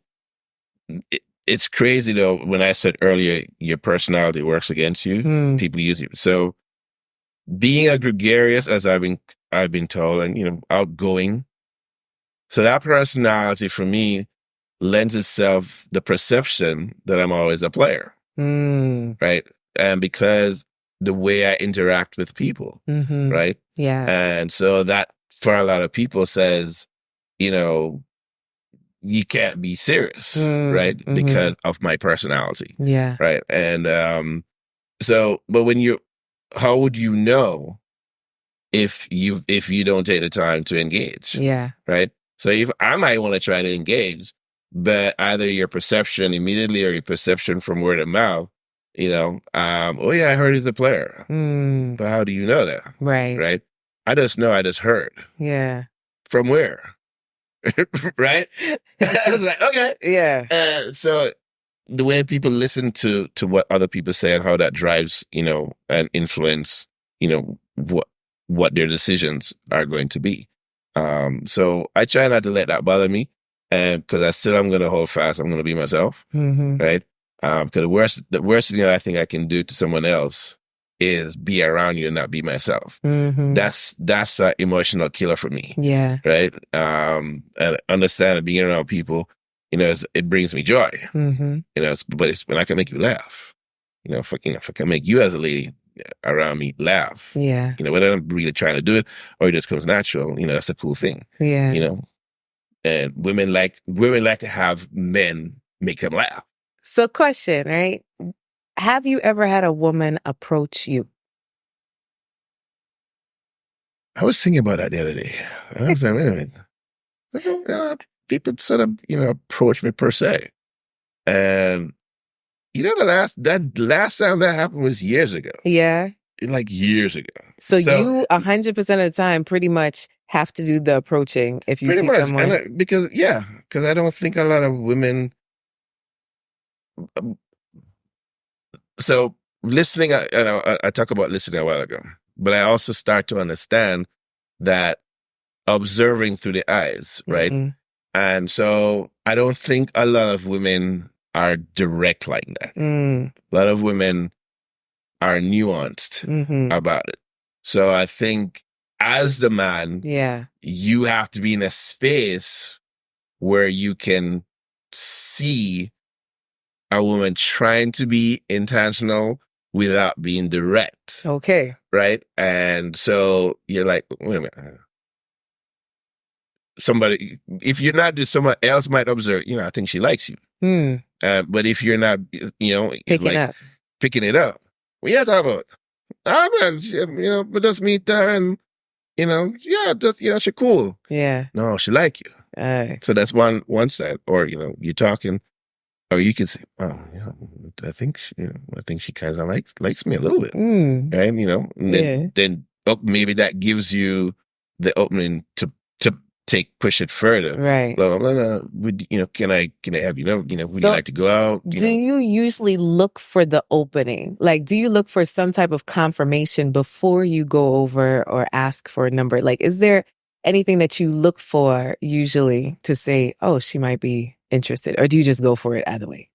Speaker 1: it's crazy though, when I said earlier, your personality works against you, people use you. So being a gregarious, as I've been told, and, outgoing. So that personality for me lends itself the perception that I'm always a player, right? And because the way I interact with people, right?
Speaker 2: Yeah.
Speaker 1: And so that for a lot of people says, you can't be serious, right? Because of my personality.
Speaker 2: Yeah.
Speaker 1: Right. And but how would you know if you don't take the time to engage?
Speaker 2: Yeah.
Speaker 1: Right. So if I might want to try to engage, but either your perception immediately or your perception from word of mouth, oh yeah, I heard he's a player. But how do you know that?
Speaker 2: Right.
Speaker 1: Right. I just know I just heard.
Speaker 2: Yeah.
Speaker 1: From where? Right? I was like, okay.
Speaker 2: Yeah.
Speaker 1: So the way people listen to what other people say and how that drives, and influence, what their decisions are going to be. So I try not to let that bother me, and because I'm going to hold fast. I'm going to be myself, right? Because the worst thing that I think I can do to someone else is be around you and not be myself. That's an emotional killer for me.
Speaker 2: Yeah.
Speaker 1: Right. And understand that being around people, it brings me joy. But it's when I can make you laugh. If I can make you as a lady around me laugh.
Speaker 2: Yeah.
Speaker 1: Whether I'm really trying to do it or it just comes natural, that's a cool thing.
Speaker 2: Yeah.
Speaker 1: And women like to have men make them laugh.
Speaker 2: So question, right? Have you ever had a woman approach you?
Speaker 1: I was thinking about that the other day. I was like, wait a minute. People sort of, approach me per se. And, the last time that happened was years ago.
Speaker 2: Yeah.
Speaker 1: Like years ago.
Speaker 2: So you 100% of the time pretty much have to do the approaching if you see someone.
Speaker 1: And because I don't think a lot of women. So listening, I talked about listening a while ago, but I also start to understand that observing through the eyes, right? And so I don't think a lot of women are direct like that. A lot of women are nuanced about it. So I think as the man, you have to be in a space where you can see a woman trying to be intentional without being direct.
Speaker 2: Okay.
Speaker 1: Right? And so you're like, wait a minute. Somebody, if you're not, someone else might observe, I think she likes you. But if you're not, picking it up, what you talking about? Man, but just meet her and, she's cool.
Speaker 2: Yeah.
Speaker 1: No, she like you. So that's one side. Or, you're talking. Or you can say, "Oh, I think she kind of likes me a little bit," and then maybe that gives you the opening to push it further,
Speaker 2: right?
Speaker 1: Blah, blah, blah, blah. Can I have would you like to go out?
Speaker 2: Do you usually look for the opening? Like, do you look for some type of confirmation before you go over or ask for a number? Like, is there anything that you look for usually to say, oh, she might be interested? Or do you just go for it either way?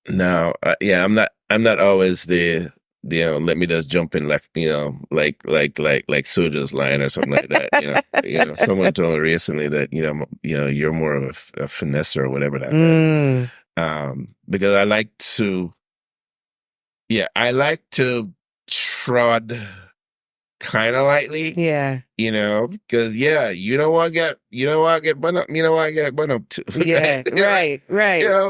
Speaker 1: No, yeah, I'm not always the let me just jump in like, like Soldier's line or something like that. Someone told me recently that, you're more of a finesser or whatever that meant. Because I like to trod kind of lightly.
Speaker 2: Yeah.
Speaker 1: Because you don't want to get bun up, bun up too.
Speaker 2: Yeah, right.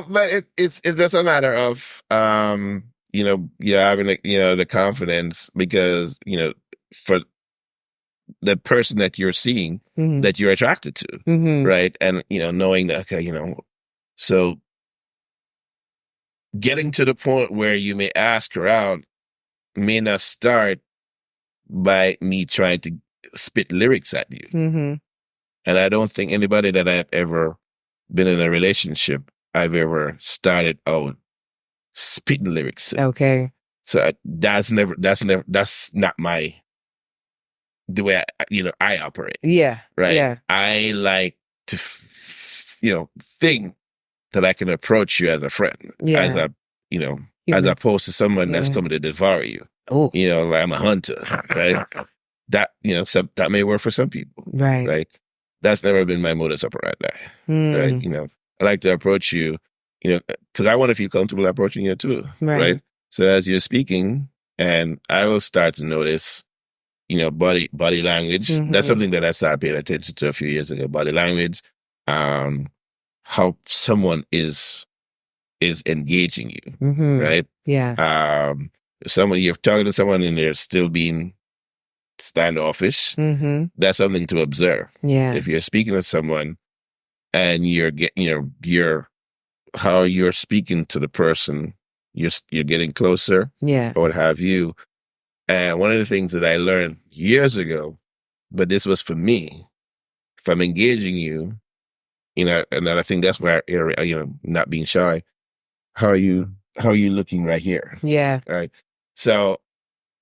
Speaker 1: But it's just a matter of having the confidence, because for the person that you're seeing, that you're attracted to, right? And knowing that, okay, so getting to the point where you may ask her out may not start by me trying to spit lyrics at you. And I don't think anybody that I've ever been in a relationship, I've ever started out spitting lyrics.
Speaker 2: Okay.
Speaker 1: So that's not the way I operate.
Speaker 2: Yeah.
Speaker 1: Right.
Speaker 2: Yeah.
Speaker 1: I like to, think that I can approach you as a friend, as as opposed to someone that's coming to devour you.
Speaker 2: Oh,
Speaker 1: like I'm a hunter, right? That, that may work for some people.
Speaker 2: right.
Speaker 1: Right. That's never been my modus operandi. Right. I like to approach you, because I want to feel comfortable approaching you too. Right. So as you're speaking, and I will start to notice, body language. That's something that I started paying attention to a few years ago. Body language, how someone is engaging you. Right.
Speaker 2: Yeah.
Speaker 1: Someone, you're talking to someone and they're still being standoffish. That's something to observe.
Speaker 2: Yeah.
Speaker 1: If you're speaking to someone and you're getting how you're speaking to the person, you're getting closer.
Speaker 2: Yeah.
Speaker 1: Or what have you. And one of the things that I learned years ago, but this was for me, if I'm engaging you, and I think that's where not being shy. How are you looking right here?
Speaker 2: Yeah.
Speaker 1: Right. So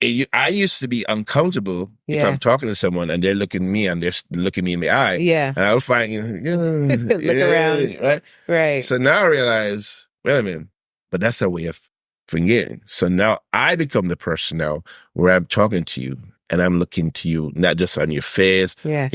Speaker 1: I used to be uncomfortable if I'm talking to someone and they're looking at me and they're looking me in the eye.
Speaker 2: Yeah.
Speaker 1: And I'll find,
Speaker 2: look around.
Speaker 1: Right.
Speaker 2: Right.
Speaker 1: So now I realize, wait a minute, but that's a way of forgetting. So now I become the person now where I'm talking to you and I'm looking to you, not just on your face.
Speaker 2: Yeah.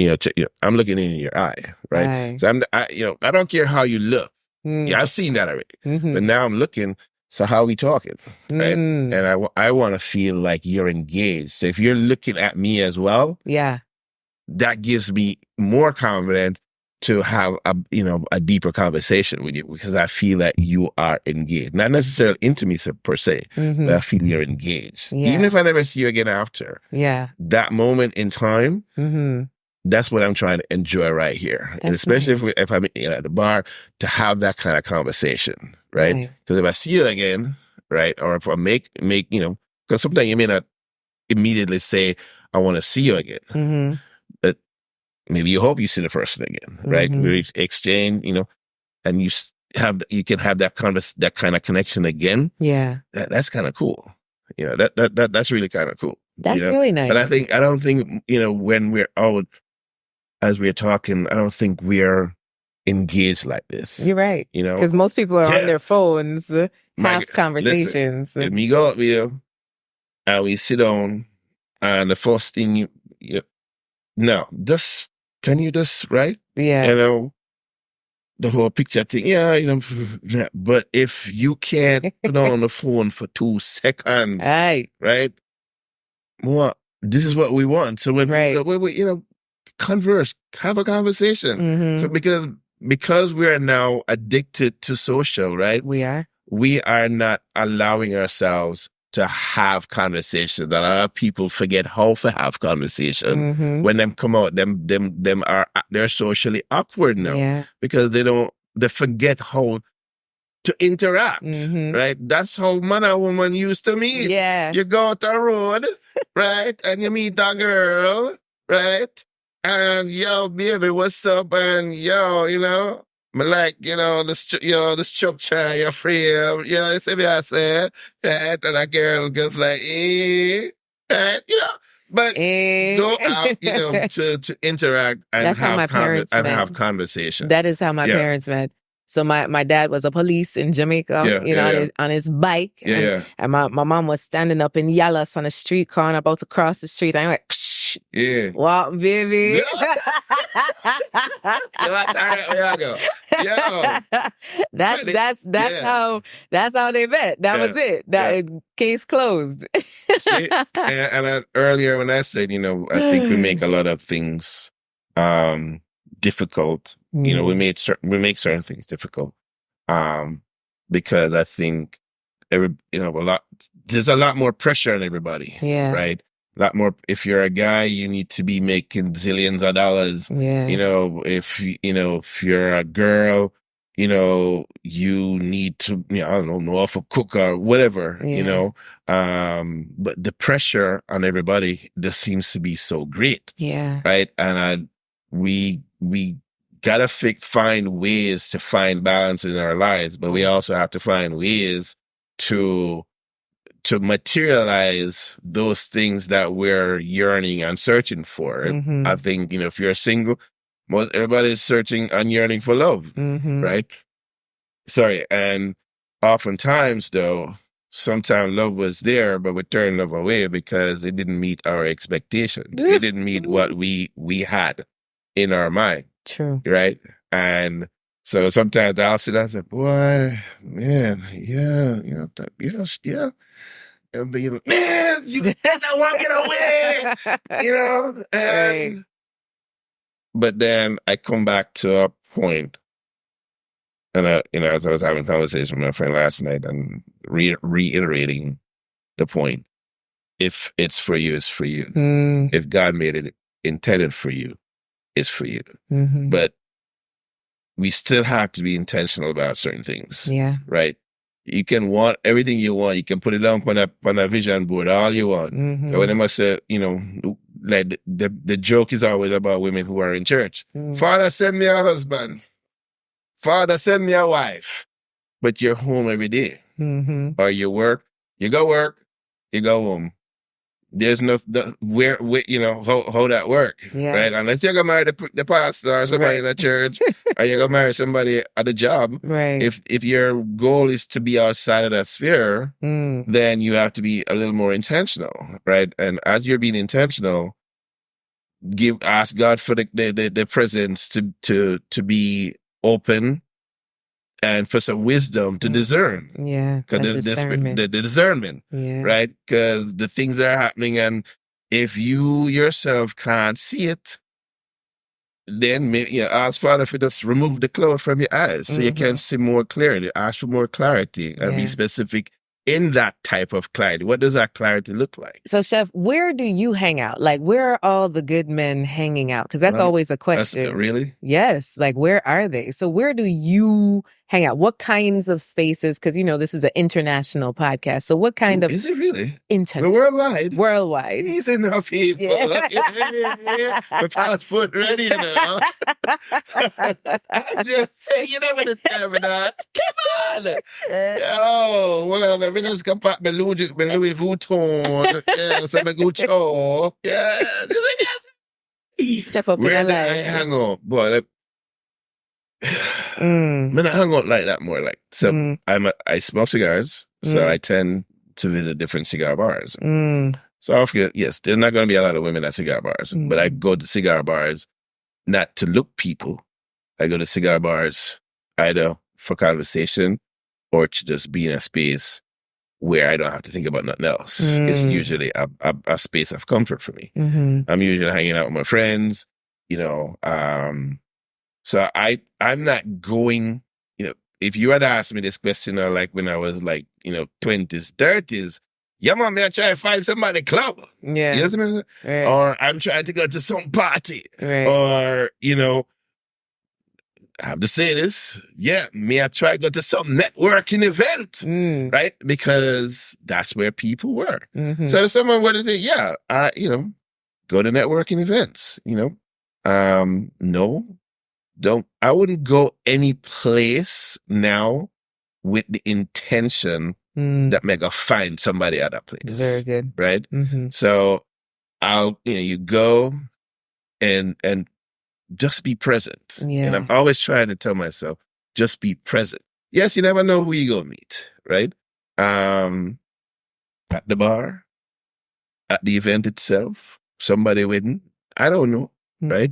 Speaker 1: I'm looking in your eye. Right. So I don't care how you look. Yeah, I've seen that already. But now I'm looking. So how are we talking? Right. And I want to feel like you're engaged. So if you're looking at me as well, that gives me more confidence to have a deeper conversation with you, because I feel that you are engaged. Not necessarily intimacy per se, but I feel you're engaged.
Speaker 2: Yeah.
Speaker 1: Even if I never see you again after.
Speaker 2: Yeah.
Speaker 1: That moment in time, that's what I'm trying to enjoy right here. And especially if I'm at the bar, to have that kind of conversation. Right? Because if I see you again, right, or if I make because sometimes you may not immediately say, I want to see you again. But maybe you hope you see the person again, right? We exchange, and you can have that kind of connection again. Yeah. That's kind of cool. That's really kind of cool.
Speaker 2: That's really nice.
Speaker 1: But I don't think, when we're out, as we're talking, I don't think we're engaged like this.
Speaker 2: You're right. Because most people are on their phones, have conversations.
Speaker 1: Listen, we go up, and we sit down, and the first thing can you just, right?
Speaker 2: Yeah.
Speaker 1: The whole picture thing, but if you can't put on the phone for 2 seconds, right? Well, this is what we want. So when we converse, have a conversation. So because we are now addicted to social, right? We are not allowing ourselves to have conversation. That a lot of people forget how to have conversation. When them come out, they're socially awkward now because they forget how to interact, right? That's how man and woman used to meet. Yeah. You go out the road, right? And you meet a girl, right? And yo, baby, what's up? And yo, me like, this structure, you're free. You see me I say, right? And a girl goes like, right? But go out, to interact and
Speaker 2: That's how my parents met.
Speaker 1: have conversation.
Speaker 2: That is how my parents met. So my dad was a police in Jamaica, on his bike. And my mom was standing up in Yallas on a street corner about to cross the street. And I'm like, shh.
Speaker 1: Yeah.
Speaker 2: Walk, baby. That's how they met. That was it. Case closed.
Speaker 1: See? And earlier when I said, I think we make a lot of things difficult. We make certain things difficult. Because I think there's a lot more pressure on everybody.
Speaker 2: Yeah.
Speaker 1: Right? A lot more. If you're a guy, you need to be making zillions of dollars.
Speaker 2: Yeah.
Speaker 1: If you're a girl, you need to, I don't know if a cook or whatever, but the pressure on everybody just seems to be so great.
Speaker 2: Yeah.
Speaker 1: Right. And we gotta find ways to find balance in our lives, but we also have to find ways to materialize those things that we're yearning and searching for.
Speaker 2: Mm-hmm.
Speaker 1: I think, if you're single, everybody's searching and yearning for love, right? Sorry. And oftentimes though, sometimes love was there, but we turned love away because it didn't meet our expectations. It didn't meet what we had in our mind.
Speaker 2: True.
Speaker 1: Right? And so sometimes I'll sit down and say, boy, man, yeah. And be like, man, you don't want to get away, and,
Speaker 2: right.
Speaker 1: But then I come back to a point, and as I was having a conversation with my friend last night and reiterating the point, if it's for you, it's for you. If God made it intended for you, it's for you. But we still have to be intentional about certain things.
Speaker 2: Yeah.
Speaker 1: Right? You can want everything you want. You can put it down on a vision board, all you want. So when I must say, like the joke is always about women who are in church. Father, send me a husband. Father, send me a wife. But you're home every day. Or you work, you go home. There's no, where how that work, right? Unless you're going to marry the pastor or somebody in the church, or you're going to marry somebody at the job.
Speaker 2: Right.
Speaker 1: If your goal is to be outside of that sphere, then you have to be a little more intentional, right? And as you're being intentional, ask God for the presence to be open and for some wisdom to discern.
Speaker 2: Yeah.
Speaker 1: Because the discernment, right? Because the things that are happening, and if you yourself can't see it, then ask Father for just remove the cloud from your eyes so you can see more clearly. Ask for more clarity and be specific in that type of clarity. What does that clarity look like?
Speaker 2: So, Chef, where do you hang out? Like, where are all the good men hanging out? Because that's always a question.
Speaker 1: Really?
Speaker 2: Yes. Like, where are they? So where do you hang out? What kinds of spaces? Because, this is an international podcast. So what kind of...
Speaker 1: Is it really?
Speaker 2: Internet.
Speaker 1: We're worldwide.
Speaker 2: Worldwide.
Speaker 1: He's enough people. The passport ready, I'm just saying, you never determine that. Come on. Well, I'm just going to pack my Louis Vuitton. So I'm going to go. Yeah.
Speaker 2: Step up
Speaker 1: Where
Speaker 2: in
Speaker 1: do
Speaker 2: our
Speaker 1: I
Speaker 2: life.
Speaker 1: hang out? Boy, I hang out like that more. Like, so I smoke cigars, so I tend to visit different cigar bars. So I forget, yes, there's not going to be a lot of women at cigar bars, but I go to cigar bars not to look people. I go to cigar bars either for conversation or to just be in a space where I don't have to think about nothing else. It's usually a space of comfort for me. I'm usually hanging out with my friends, so I'm not going, if you had asked me this question like when I was like, 20s, 30s, yeah, man, I try to find somebody club.
Speaker 2: Yeah.
Speaker 1: You know what I mean?
Speaker 2: Right.
Speaker 1: Or I'm trying to go to some party.
Speaker 2: Right.
Speaker 1: Or, I have to say this. Yeah, I try to go to some networking event. Right? Because that's where people were. So if someone were to say, yeah, go to networking events, no. I wouldn't go any place now with the intention that may go find somebody at that place.
Speaker 2: Very good.
Speaker 1: Right? So you go and just be present.
Speaker 2: Yeah.
Speaker 1: And I'm always trying to tell myself, just be present. Yes, you never know who you're going to meet, right? At the bar, at the event itself, somebody waiting. I don't know, right?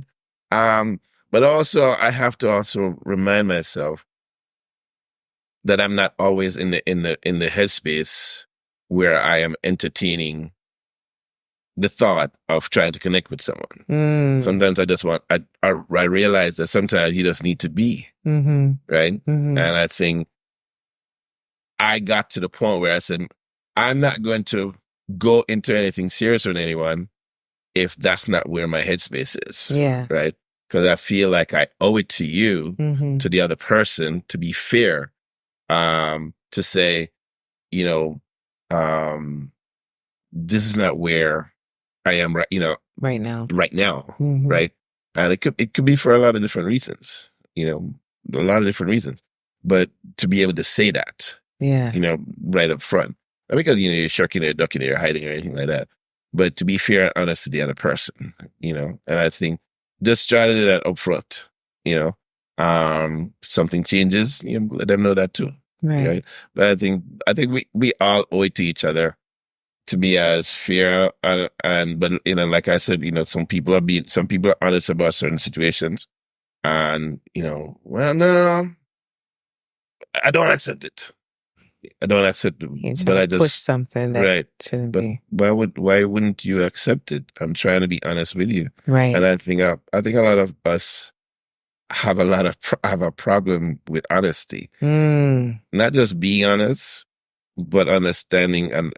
Speaker 1: But also I have to also remind myself that I'm not always in the headspace where I am entertaining the thought of trying to connect with someone. Sometimes I just I realize that sometimes you just need to be, right? And I think I got to the point where I said, I'm not going to go into anything serious with anyone if that's not where my headspace is.
Speaker 2: Yeah.
Speaker 1: Right? Because I feel like I owe it to you, to the other person, to be fair, to say, you know, this is not where I am right now. Right? And it could be for a lot of different reasons, but to be able to say that, right up front, not because, you're shirking it, ducking it, or hiding or anything like that, but to be fair and honest to the other person, and I think just try to do that up front, something changes, let them know that too. Right. But I think we all owe it to each other to be as fair but like I said, some people are honest about certain situations, and well, no, I don't accept it. But I just
Speaker 2: push something that shouldn't be.
Speaker 1: Why wouldn't you accept it? I'm trying to be honest with you,
Speaker 2: right?
Speaker 1: And I think a lot of us have a problem with honesty, not just being honest, but understanding and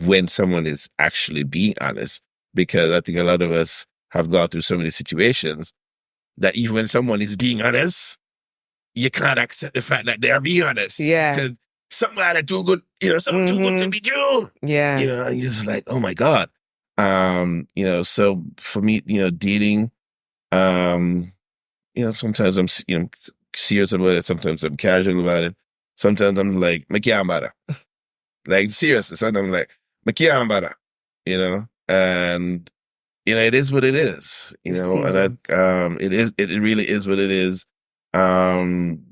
Speaker 1: when someone is actually being honest, because I think a lot of us have gone through so many situations that even when someone is being honest, you can't accept the fact that they're being honest.
Speaker 2: Yeah.
Speaker 1: Because something like that too good, something too good to be true.
Speaker 2: Yeah.
Speaker 1: And you're just like, oh my God. So for me, dating, sometimes I'm, serious about it. Sometimes I'm casual about it. Sometimes I'm like, Makiambara. Like, seriously, sometimes I'm like, Makiambara, and, it is what it is, and it really is what it is. In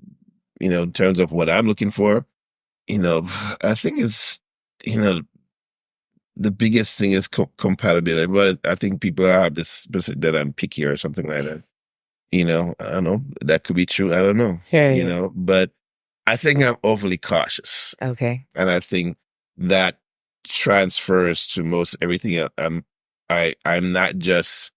Speaker 1: terms of what I'm looking for, I think it's, the biggest thing is compatibility. But I think people have this that I'm picky or something like that. I don't know. That could be true. I don't know.
Speaker 2: Right.
Speaker 1: But I think I'm overly cautious.
Speaker 2: Okay.
Speaker 1: And I think that transfers to most everything else. I'm not just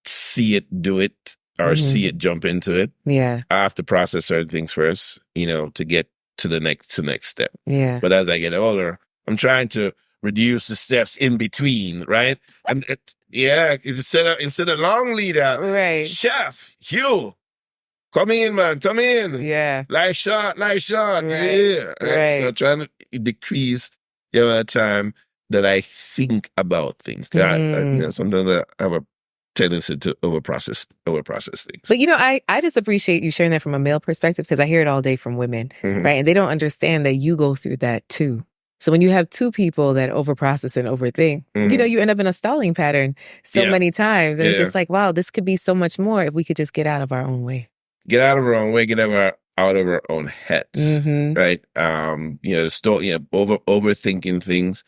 Speaker 1: see it, do it, or see it, jump into it.
Speaker 2: Yeah.
Speaker 1: I have to process certain things first, to get to the next step.
Speaker 2: Yeah.
Speaker 1: But as I get older, I'm trying to reduce the steps in between, right? And instead of long lead out,
Speaker 2: right?
Speaker 1: Chef, Hugh, come in, man, come in.
Speaker 2: Yeah.
Speaker 1: Light shot.
Speaker 2: Right.
Speaker 1: Yeah.
Speaker 2: Right.
Speaker 1: So trying to decrease the amount of time that I think about things. Sometimes I have a tendency to overprocess things.
Speaker 2: But I just appreciate you sharing that from a male perspective, because I hear it all day from women, right? And they don't understand that you go through that too. So when you have two people that overprocess and overthink, you end up in a stalling pattern so many times. And it's just like, wow, this could be so much more if we could just get out of our own way.
Speaker 1: Get out of our own way, get out of our own heads, right? Overthinking things.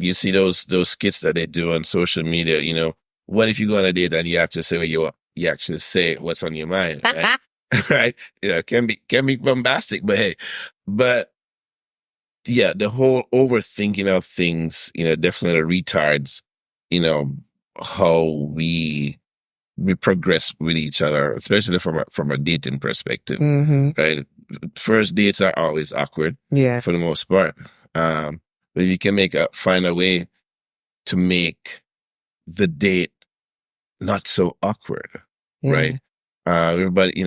Speaker 1: You see those skits that they do on social media. What if you go on a date and you actually say you actually say what's on your mind, right? Right? It can be bombastic, but hey, the whole overthinking of things, definitely retards, how we progress with each other, especially from a dating perspective, right? First dates are always awkward, for the most part. But you can find a way to make the date not so awkward, right? Everybody,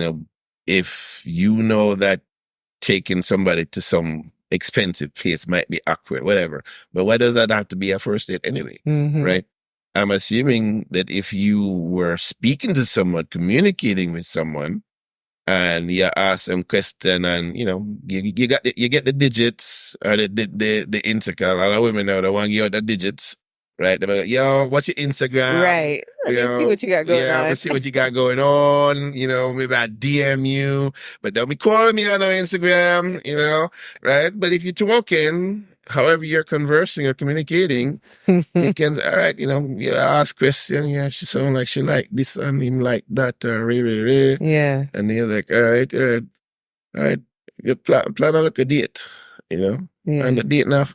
Speaker 1: if that taking somebody to some expensive place might be awkward, whatever. But why does that have to be a first date anyway, right? I'm assuming that if you were speaking to someone, communicating with someone, and you ask them question, and you get the digits or the Instagram. A lot of women now they want to give out the digits, right? They're like, yo, what's your Instagram?
Speaker 2: Right. Let me see what you got going on.
Speaker 1: Let's see what you got going on. Maybe I DM you, but don't be calling me on Instagram, right? But if you're talking, however you're conversing or communicating, you can, all right, you ask question, yeah, she sound like she like this and him like that,
Speaker 2: yeah.
Speaker 1: And you're like, all right, you plan a look a date,
Speaker 2: Yeah.
Speaker 1: And the date now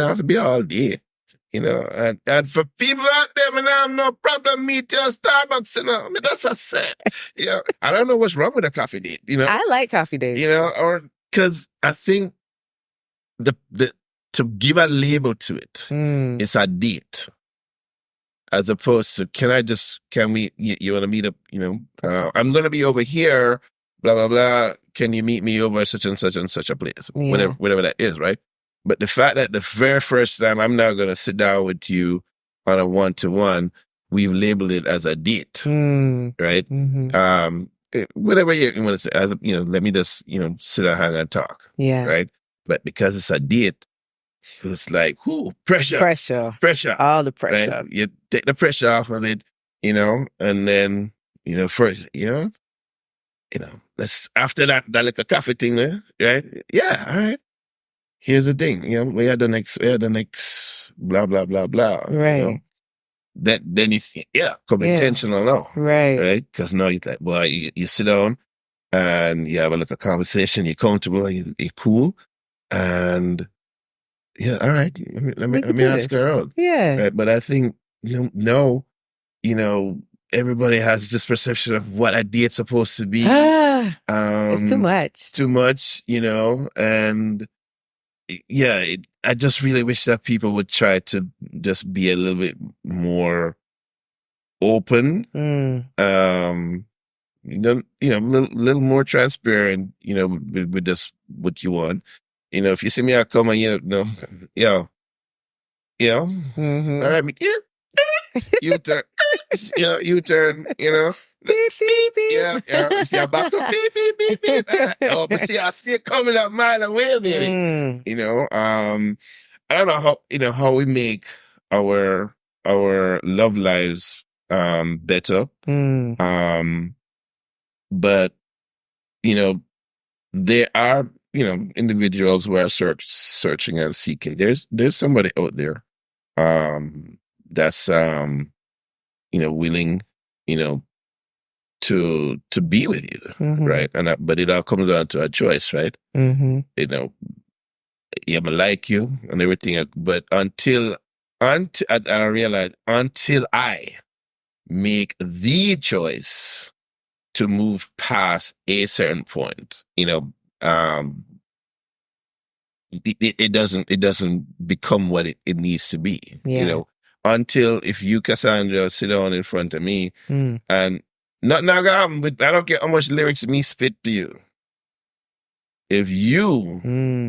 Speaker 1: have to be all day. And for people out there, I have no problem meet you at Starbucks, I mean, that's a set. I don't know what's wrong with a coffee date,
Speaker 2: I like coffee dates.
Speaker 1: or because I think the to give a label to it, it's a date. As opposed to, can we, you want to meet up, I'm going to be over here, blah, blah, blah. Can you meet me over such and such a place? Yeah. Whatever that is, right? But the fact that the very first time I'm now going to sit down with you on a one-to-one, we've labeled it as a date, right? Mm-hmm. Whatever you want to say, let me just, sit down and talk, right? But because it's a date, it's like, pressure. All the pressure. Right? You take the pressure off of it, and then, first, let's, after that like a coffee thing, right? Yeah, all right. Here's the thing, we had the next, blah, blah, blah, blah.
Speaker 2: Right.
Speaker 1: Then you think, come intentional now. Right. Because now you're like, boy, you sit down and you have a little conversation, you're comfortable, you're cool. And yeah, all right, let me ask her out. Yeah. Right? But I think, no, everybody has this perception of what a date's supposed to be.
Speaker 2: It's too much.
Speaker 1: It's too much, and yeah, I just really wish that people would try to just be a little bit more open, a little more transparent, with just what you want. If you see me, I come and all right, U-turn, U-turn, beep, beep, beep. Yeah, if you're back up, beep, beep, beep, beep. Oh, but see, I see it coming up mile away, baby. I don't know how we make our love lives better. But there are individuals who are searching and seeking. There's somebody out there that's willing to be with you, right? But it all comes down to a choice, right? I like you and everything, but until I realize, until I make the choice to move past a certain point, it doesn't become what it needs to be, until if you, Cassandra, sit down in front of me and nothing gonna happen, but I don't care how much lyrics me spit to you. If you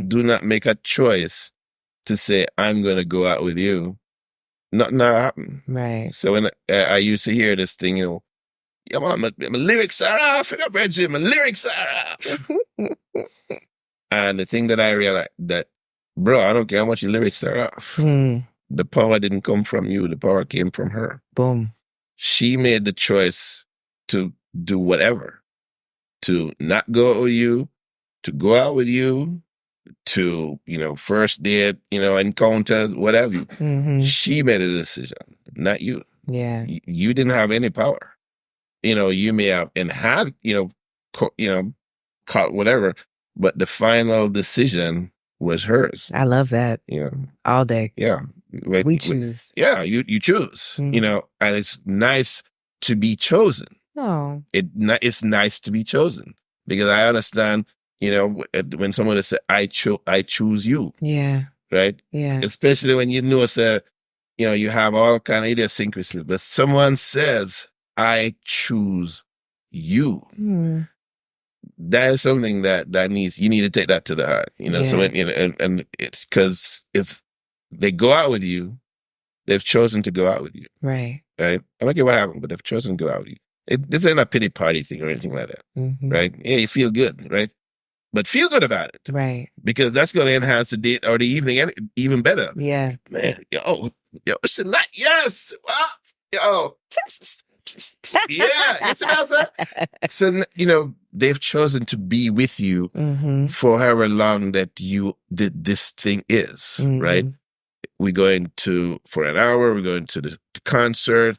Speaker 1: do not make a choice to say, I'm going to go out with you, nothing gonna happen. Right. So when I used to hear this thing, yeah, man, my lyrics are off. My lyrics are off. And the thing that I realized that, bro, I don't care how much your lyrics are off. The power didn't come from you. The power came from her. Boom. She made the choice to do whatever, to not go out with you, to go out with you, to, first date, encounters, whatever. She made a decision, not you. Yeah. You didn't have any power. You may have enhanced, whatever, but the final decision was hers.
Speaker 2: I love that. All day.
Speaker 1: Yeah.
Speaker 2: We choose.
Speaker 1: Yeah, you choose, and it's nice to be chosen.
Speaker 2: Oh.
Speaker 1: It's nice to be chosen because I understand, when someone says, I choose you. Yeah. Right? Yeah. Especially when say, you have all kind of idiosyncrasies, but someone says, I choose you. That is something that you need to take that to the heart, so and it's because if they go out with you, they've chosen to go out with you. Right. Right. I don't care what happened, but they've chosen to go out with you. This ain't a pity party thing or anything like that, right? Yeah, you feel good, right? But feel good about it.
Speaker 2: Right.
Speaker 1: Because that's going to enhance the date or the evening even better.
Speaker 2: Yeah.
Speaker 1: Man, it's a night. Yes. Yo. Yeah. You see what I'm saying? So, they've chosen to be with you for however long that this thing is, right? We're going for an hour. We're going to the concert.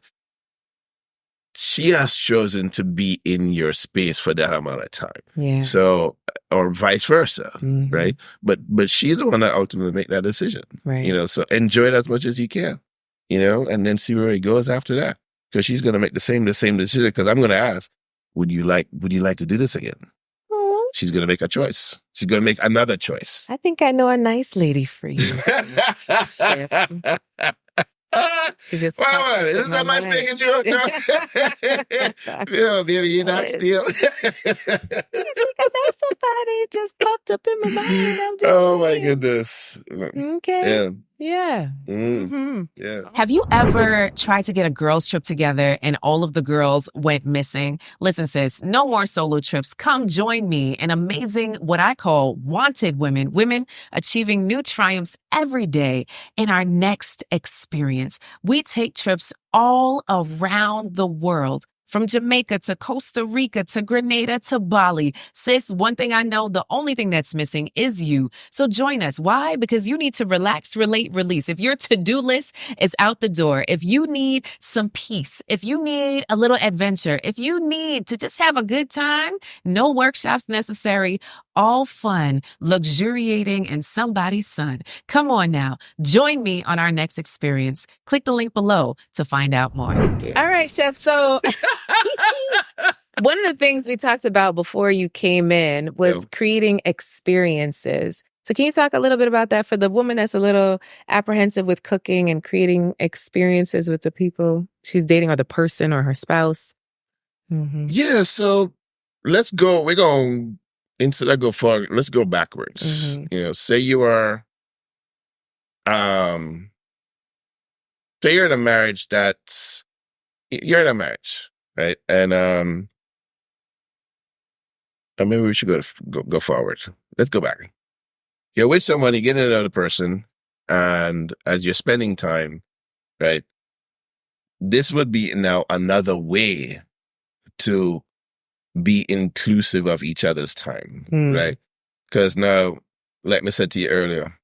Speaker 1: She has chosen to be in your space for that amount of time.
Speaker 2: Yeah.
Speaker 1: So, or vice versa, right? But she's the one that ultimately make that decision,
Speaker 2: right?
Speaker 1: So enjoy it as much as you can, and then see where it goes after that. Because she's going to make the same decision. Because I'm going to ask, would you like to do this again? She's going to make a choice. She's going to make another choice.
Speaker 2: I think I know a nice lady for you.
Speaker 1: Is this a matchmaking joke? No. Baby, you're not still.
Speaker 2: I know somebody just popped up in my mind.
Speaker 1: Oh my goodness.
Speaker 2: Okay. Yeah.
Speaker 1: Yeah.
Speaker 2: Have you ever tried to get a girls trip together and all of the girls went missing? Listen, sis, no more solo trips. Come join me in amazing, what I call wanted women achieving new triumphs every day in our next experience. We take trips all around the world. From Jamaica to Costa Rica to Grenada to Bali. Sis, one thing I know, the only thing that's missing is you. So join us. Why? Because you need to relax, relate, release. If your to-do list is out the door, if you need some peace, if you need a little adventure, if you need to just have a good time, no workshops necessary, all fun, luxuriating in somebody's sun. Come on now. Join me on our next experience. Click the link below to find out more. All right, Chef. So one of the things we talked about before you came in was creating experiences. So can you talk a little bit about that for the woman that's a little apprehensive with cooking and creating experiences with the people she's dating or the person or her spouse?
Speaker 1: Yeah, so let's go. We're going, instead of go forward, let's go backwards. Say you are, say you're in a marriage you're in a marriage, right? And or maybe we should go forward. Let's go back. You're with someone, you get another person, and as you're spending time, right? This would be now another way to be inclusive of each other's time, right? Because now, like I said to you earlier,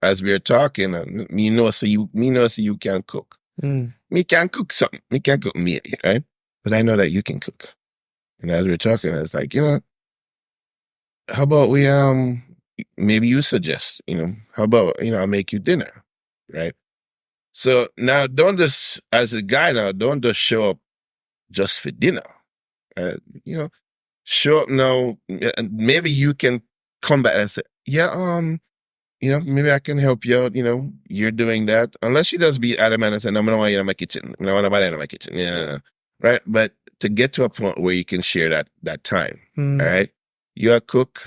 Speaker 1: as we are talking, me know so you can cook. Me can cook something. Me can cook maybe, right? But I know that you can cook. And as we are talking, it's like, how about we maybe you suggest, how about I'll make you dinner, right? So now don't just, as a guy now, don't just show up just for dinner. Show up now, and maybe you can come back and say, maybe I can help you out, you're doing that. Unless she does be adamant and say, no, I don't want you in my kitchen. I don't want nobody in my kitchen. Yeah. Right? But to get to a point where you can share that time, all right? You're a cook,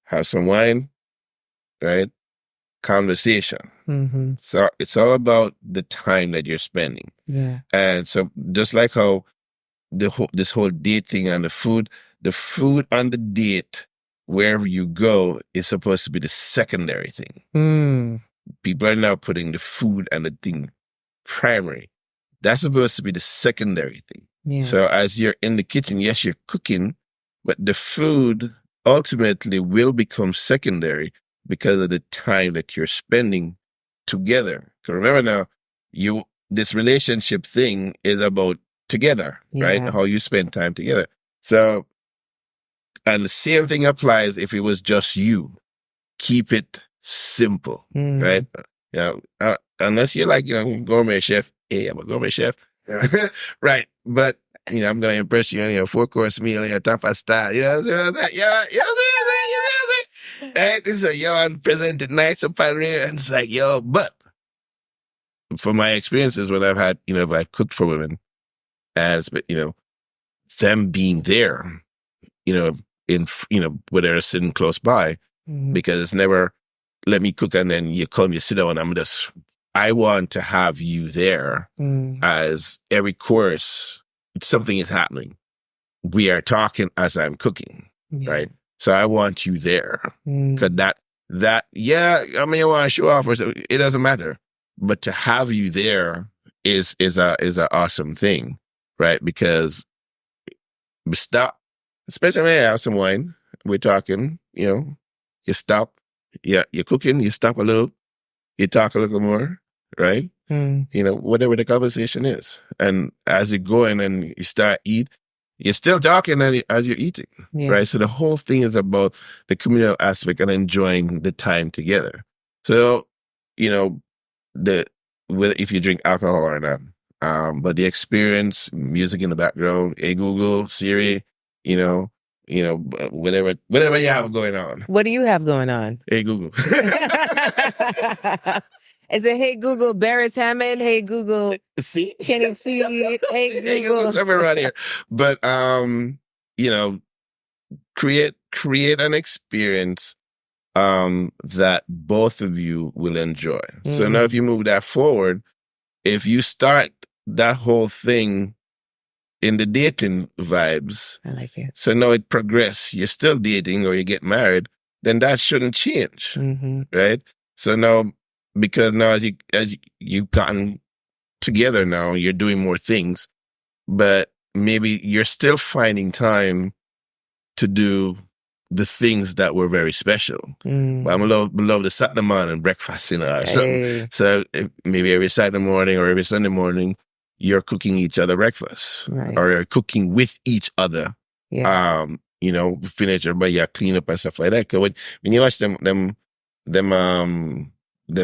Speaker 1: have some wine, right? Conversation. So it's all about the time that you're spending.
Speaker 2: Yeah.
Speaker 1: And so just like how this whole date thing and the food on the date, wherever you go, is supposed to be the secondary thing. People are now putting the food and the thing primary. That's supposed to be the secondary thing.
Speaker 2: Yeah.
Speaker 1: So as you're in the kitchen, yes, you're cooking, but the food ultimately will become secondary because of the time that you're spending together. Because remember now, this relationship thing is about together, right? How you spend time together. So, and the same thing applies if it was just you. Keep it simple, right? Unless you're like, gourmet chef. Hey, I'm a gourmet chef. Right. But, I'm going to impress you on your 4-course meal, your tapas style. Right? This is and present it nice up on there. And it's like, but from my experiences when I've had, if I've cooked for women, and them being there, where they're sitting close by, because it's never let me cook and then you come, you sit down, I want to have you there as every course something is happening. We are talking as I'm cooking, right? So I want you there. Because I mean, I want to show off, or something. It doesn't matter. But to have you there is a awesome thing, right? Because we stop, especially when I have some wine, we're talking, you stop, you're cooking, you stop a little, you talk a little more, right? Whatever the conversation is. And as you're going and you start eat, you're still talking as you're eating, right? So the whole thing is about the communal aspect and enjoying the time together. So, if you drink alcohol or not, but the experience, music in the background, hey Google, Siri, whatever you have going on.
Speaker 2: What do you have going on?
Speaker 1: Hey Google.
Speaker 2: Is it Hey Google, Barris Hammond? Hey Google,
Speaker 1: see,
Speaker 2: Channing Tweed. Hey Google,
Speaker 1: hey Google, somewhere around here. But create an experience that both of you will enjoy. So now, if you move that forward, if you start that whole thing in the dating vibes,
Speaker 2: I like it.
Speaker 1: So now it progresses. You're still dating or you get married, then that shouldn't change, right? So now, because now as you've gotten together now, you're doing more things, but maybe you're still finding time to do the things that were very special. I'm love to Saturday morning breakfast, or something. So maybe every Saturday morning or every Sunday morning, you're cooking each other breakfast, or you're cooking with each other. Finish everybody, you clean up and stuff like that. Cause when you watch them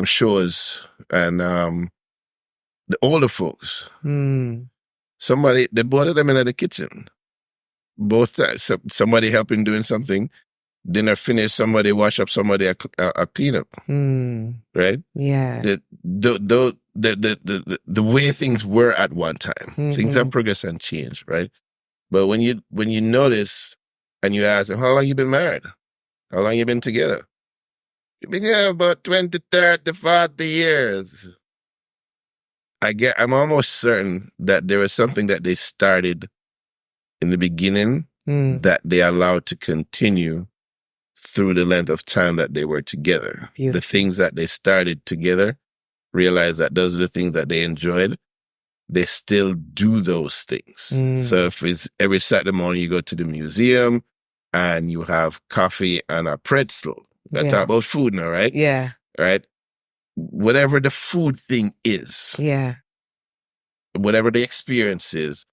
Speaker 1: shows and the older folks, the both of them in the kitchen, both times, somebody helping doing something, dinner finished, somebody wash up, somebody a clean up, right?
Speaker 2: Yeah.
Speaker 1: The way things were at one time, things have progressed and changed, right? But when you notice and you ask them, how long you been married? How long you been together? You've been together about 20, 30, 40 years. I'm almost certain that there was something that they started in the beginning that they allowed to continue through the length of time that they were together. Beautiful. The things that they started together, realize that those are the things that they enjoyed. They still do those things. So if it's every Saturday morning you go to the museum and you have coffee and a pretzel. I talk about food now, right?
Speaker 2: Yeah.
Speaker 1: Right? Whatever the food thing is.
Speaker 2: Yeah.
Speaker 1: Whatever the experience is,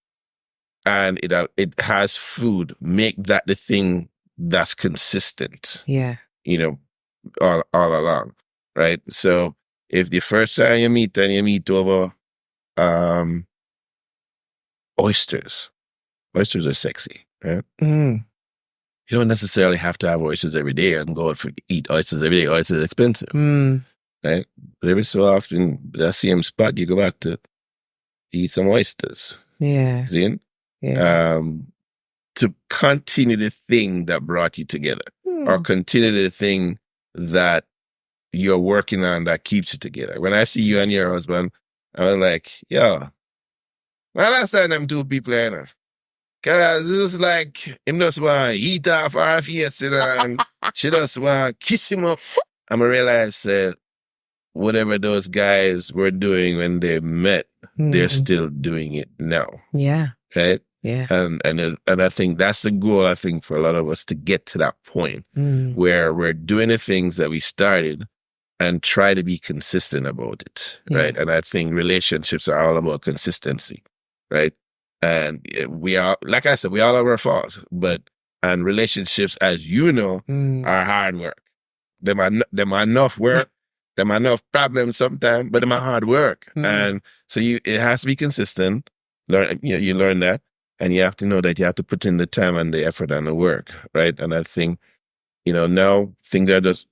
Speaker 1: and it has food, make that the thing that's consistent.
Speaker 2: Yeah.
Speaker 1: All along. Right? So if the first time you meet over oysters. Oysters are sexy, right? You don't necessarily have to have oysters every day and go out to eat oysters every day. Oysters are expensive, right? But every so often, that same spot, you go back to eat some oysters.
Speaker 2: Yeah.
Speaker 1: See?
Speaker 2: Yeah.
Speaker 1: To continue the thing that brought you together, or continue the thing that you're working on that keeps you together. When I see you and your husband, I was like, yo, well, that's how them two people are. Cause this is like, him just want to eat off our face, and she just want to kiss him up. I'm going to realize that whatever those guys were doing when they met, they're still doing it now.
Speaker 2: Yeah.
Speaker 1: Right?
Speaker 2: Yeah.
Speaker 1: And I think that's the goal, I think, for a lot of us, to get to that point where we're doing the things that we started and try to be consistent about it. Right? And I think relationships are all about consistency. Right? And we are, like I said, we all have our faults, and relationships, as you know, are hard work. Them are enough work. Them are enough problems sometimes, but them are hard work. And so it has to be consistent. You learn that, and you have to know that you have to put in the time and the effort and the work. Right? And I think, now things are just,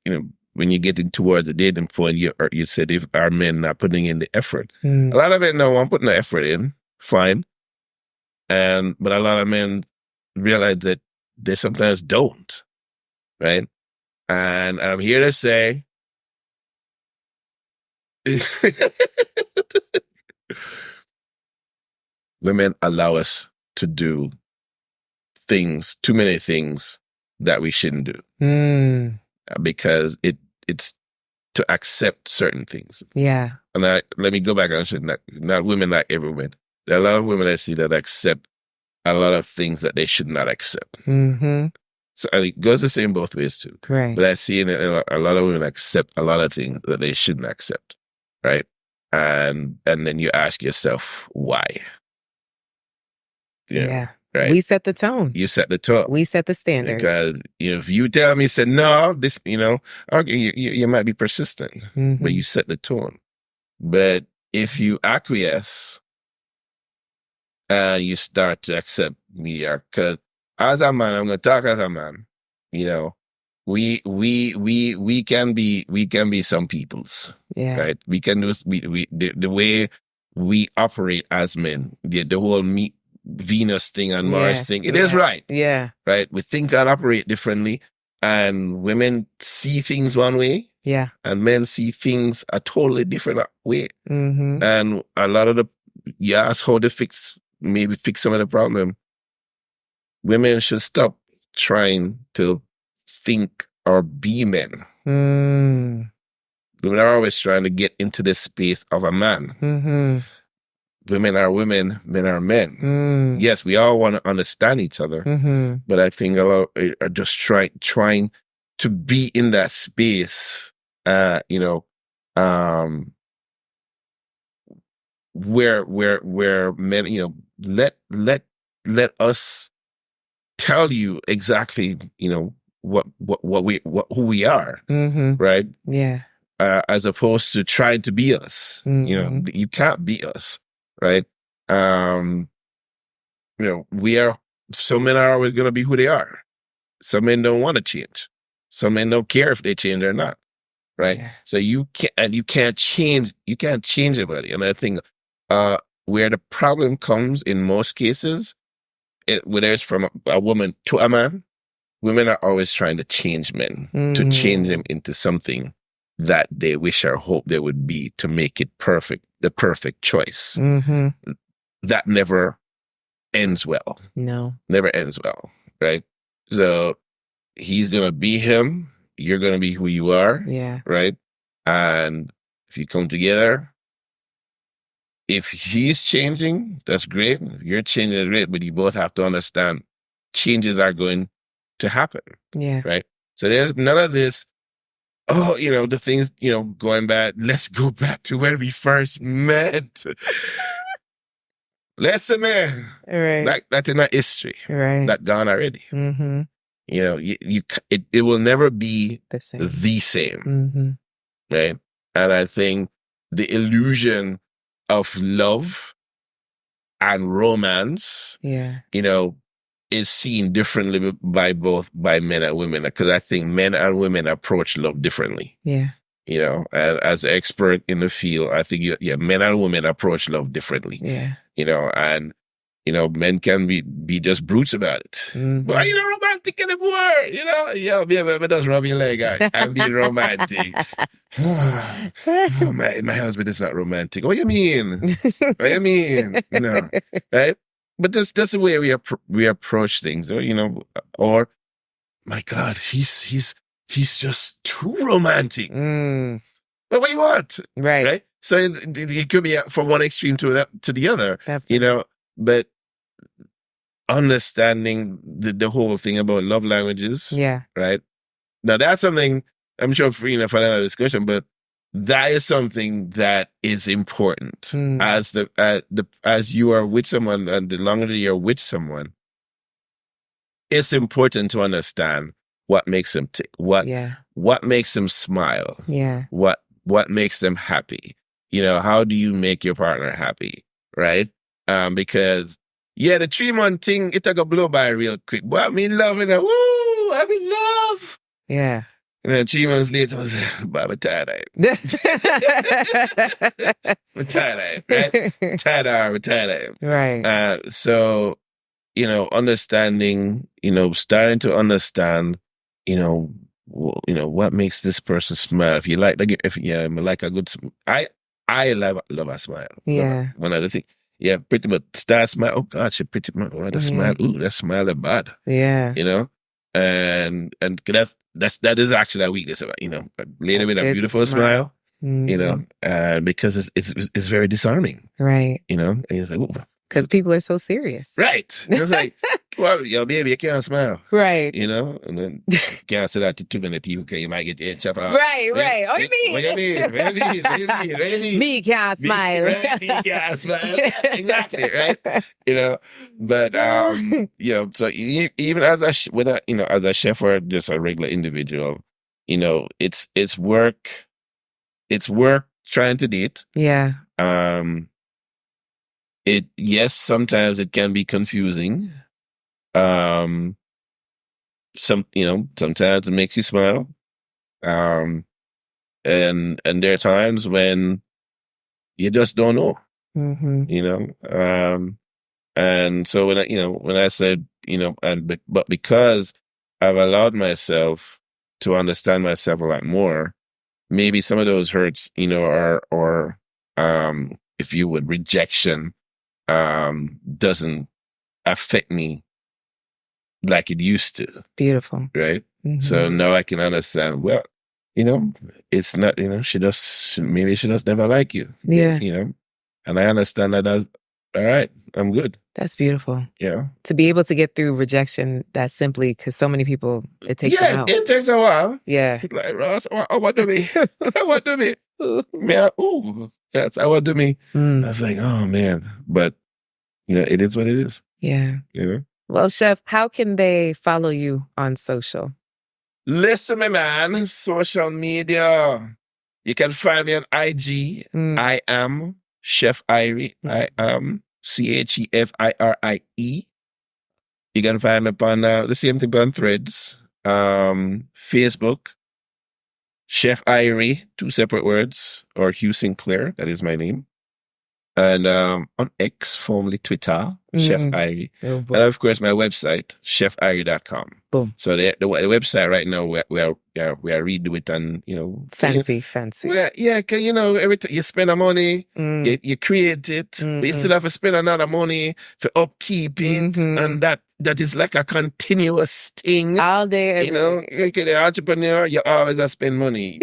Speaker 1: when you get towards the dating point, you said if our men not putting in the effort. A lot of men know I'm putting the effort in. Fine. But a lot of men realize that they sometimes don't, right? And I'm here to say, women allow us to do too many things that we shouldn't do. Because it's to accept certain things.
Speaker 2: Yeah.
Speaker 1: And let me go back and say not women, not every woman. There are a lot of women I see that accept a lot of things that they should not accept. So it goes the same both ways too.
Speaker 2: Right.
Speaker 1: But I see a lot of women accept a lot of things that they shouldn't accept. Right. And then you ask yourself, why?
Speaker 2: Yeah.
Speaker 1: Right.
Speaker 2: We set the tone.
Speaker 1: You set the tone.
Speaker 2: We set the standard.
Speaker 1: Because if you tell me, say no, this, okay, you might be persistent, but you set the tone. But if you acquiesce, you start to accept mediocre. Because as a man, I'm going to talk as a man. We can be some peoples.
Speaker 2: Yeah.
Speaker 1: Right. We can do the way we operate as men. The whole Venus thing and Mars thing. It is right.
Speaker 2: Yeah.
Speaker 1: Right. We think and operate differently, and women see things one way.
Speaker 2: Yeah.
Speaker 1: And men see things a totally different way. And a lot of you ask how to fix some of the problem. Women should stop trying to think or be men. Women are always trying to get into the space of a man. Women are women, men are men. Yes, we all want to understand each other, but I think a lot are just trying to be in that space, where men, let us tell you exactly, who we are, right?
Speaker 2: Yeah.
Speaker 1: As opposed to trying to be us. You can't be us. Right. Some men are always going to be who they are. Some men don't want to change. Some men don't care if they change or not. Right. Yeah. So you can't change anybody. And I think, where the problem comes in most cases, whether it's from a woman to a man, women are always trying to change men, to change them into something that they wish or hope they would be, to make it perfect, the perfect choice. That never ends well.
Speaker 2: No.
Speaker 1: Never ends well, right? So he's going to be him. You're going to be who you are.
Speaker 2: Yeah.
Speaker 1: Right? And if you come together, if he's changing, that's great. If you're changing, that's great. But you both have to understand changes are going to happen.
Speaker 2: Yeah.
Speaker 1: Right? So there's none of this, the things, going back, let's go back to when we first met. Listen, man.
Speaker 2: Right.
Speaker 1: That's in our history.
Speaker 2: Right.
Speaker 1: That gone already. It will never be the same. Right? And I think the illusion of love and romance, is seen differently by men and women, because I think men and women approach love differently.
Speaker 2: Yeah.
Speaker 1: As an expert in the field, I think men and women approach love differently.
Speaker 2: Yeah.
Speaker 1: And men can be just brutes about it. But you're not romantic anymore, but just rub your leg out and be romantic. My husband is not romantic. What do you mean? Right? But that's the way we approach things, or my God, he's just too romantic. But what do you want? Right? So it could be from one extreme to the other,
Speaker 2: Definitely.
Speaker 1: But understanding the whole thing about love languages.
Speaker 2: Yeah.
Speaker 1: Right? Now that's something I'm sure for another discussion, but that is something that is important as you are with someone, and the longer that you're with someone, it's important to understand what makes them tick, what makes them smile, what makes them happy. How do you make your partner happy, right? Because the 3-month thing, it took a blow by real quick. But I'm in love, woo, I'm in love.
Speaker 2: Yeah.
Speaker 1: And then 3 months later, I was like, but I'm tired of it. I'm tired of it, right? I'm tired of it.
Speaker 2: Right.
Speaker 1: So, understanding, starting to understand, what makes this person smile. If you like a good, I love a smile.
Speaker 2: Yeah.
Speaker 1: One other thing, Yeah, pretty much. Start smile. Oh God, she pretty much. Oh, that smile. Ooh, that smile is bad.
Speaker 2: Yeah.
Speaker 1: You know, and that is actually a weakness. You know, a lady with a beautiful smile. You know, because it's very disarming.
Speaker 2: Right.
Speaker 1: You know, and it's like, ooh.
Speaker 2: Because people are so serious.
Speaker 1: Right. It's like, well, yo, baby, you can't smile.
Speaker 2: Right.
Speaker 1: You know, and then you can't say that to too many people because you might get your head chopped off.
Speaker 2: Right. Oh, you mean?
Speaker 1: What you mean? What you mean?
Speaker 2: Me can't smile.
Speaker 1: Me can't smile. Exactly, right? You know, but, you know, so even as a chef or just a regular individual, you know, it's work. It's work trying to date.
Speaker 2: Yeah.
Speaker 1: Sometimes it can be confusing. Sometimes it makes you smile. And there are times when you just don't know. You know. And so when I said, you know, but because I've allowed myself to understand myself a lot more, maybe some of those hurts, you know, or if you would, rejection doesn't affect me like it used to.
Speaker 2: Beautiful.
Speaker 1: Right? So now I can understand, well, you know, it's not, you know, maybe she does never like you.
Speaker 2: Yeah.
Speaker 1: You know, and I understand that as, all right, I'm good.
Speaker 2: That's beautiful.
Speaker 1: Yeah.
Speaker 2: To be able to get through rejection that simply, because so many people, it takes them out.
Speaker 1: It takes a while.
Speaker 2: Yeah.
Speaker 1: Like, Ross, what do me? What do me? Yeah, ooh, yes, I want to me. I was like, oh man, but you know, it is what it is.
Speaker 2: Yeah.
Speaker 1: You know.
Speaker 2: Well, Chef, how can they follow you on social?
Speaker 1: Listen, my man, social media. You can find me on IG. I am Chef Irie. I am CHEFIRIE. You can find me upon the same thing on Threads, Facebook, Chef Irie, 2 separate words, or Hugh Sinclair, that is my name. And on X, formerly Twitter, Chef Irie. Oh, and of course, my website, chefirie.com. Boom. So the website right now, we are redo it, and you know,
Speaker 2: fancy.
Speaker 1: Well, yeah, cause you know, every time you spend the money, you create it, but you still have to spend another money for upkeep it, and that is like a continuous thing
Speaker 2: all day.
Speaker 1: You know, the entrepreneur, you always have to spend money.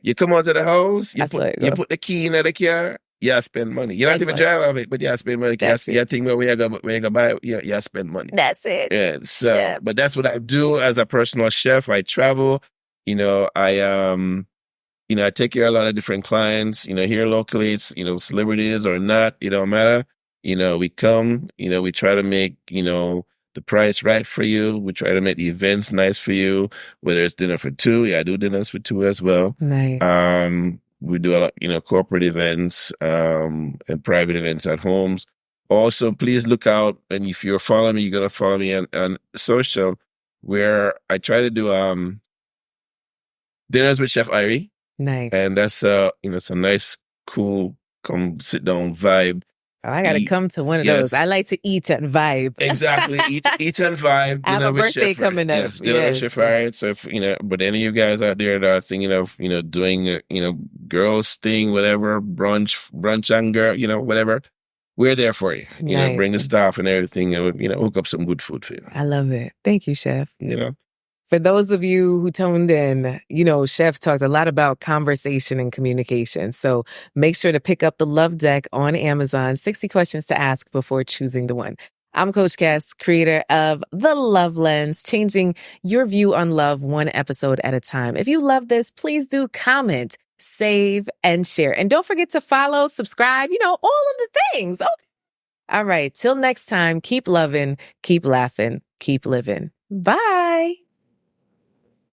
Speaker 1: You come out of the house, you put the key in the car. You spend money. You don't even drive off it, but you spend money. You think where you go buy, you spend money.
Speaker 2: That's it.
Speaker 1: Yeah. So, but that's what I do as a personal chef. I travel. You know, I take care of a lot of different clients. You know, here locally, it's celebrities or not. It don't matter. You know, we come. You know, we try to make the price right for you. We try to make the events nice for you. Whether it's dinner for 2, I do dinners for 2 as well.
Speaker 2: Nice.
Speaker 1: We do a lot, corporate events, and private events at homes. Also, please look out. And if you're following me, you're going to follow me on social, where I try to do, dinners with Chef Irie.
Speaker 2: Nice.
Speaker 1: And that's, it's a nice, cool, come sit down vibe.
Speaker 2: Oh, I got to come to one of those. I like to eat and vibe.
Speaker 1: Exactly. Eat and vibe.
Speaker 2: I have a birthday coming up.
Speaker 1: Yes, dinner with Chef Irie. So, if, but any of you guys out there that are thinking of, doing, girls thing, whatever, brunch and girl, whatever, we're there for you. You know, bring the staff and everything, and, hook up some good food for you.
Speaker 2: I love it. Thank you, Chef. For those of you who tuned in, Chef talked a lot about conversation and communication. So make sure to pick up the Love Deck on Amazon, 60 questions to ask before choosing the one. I'm Coach Cass, creator of The Love Lens, changing your view on love one episode at a time. If you love this, please do comment, save, and share. And don't forget to follow, subscribe, all of the things. Okay. All right. Till next time, keep loving, keep laughing, keep living. Bye.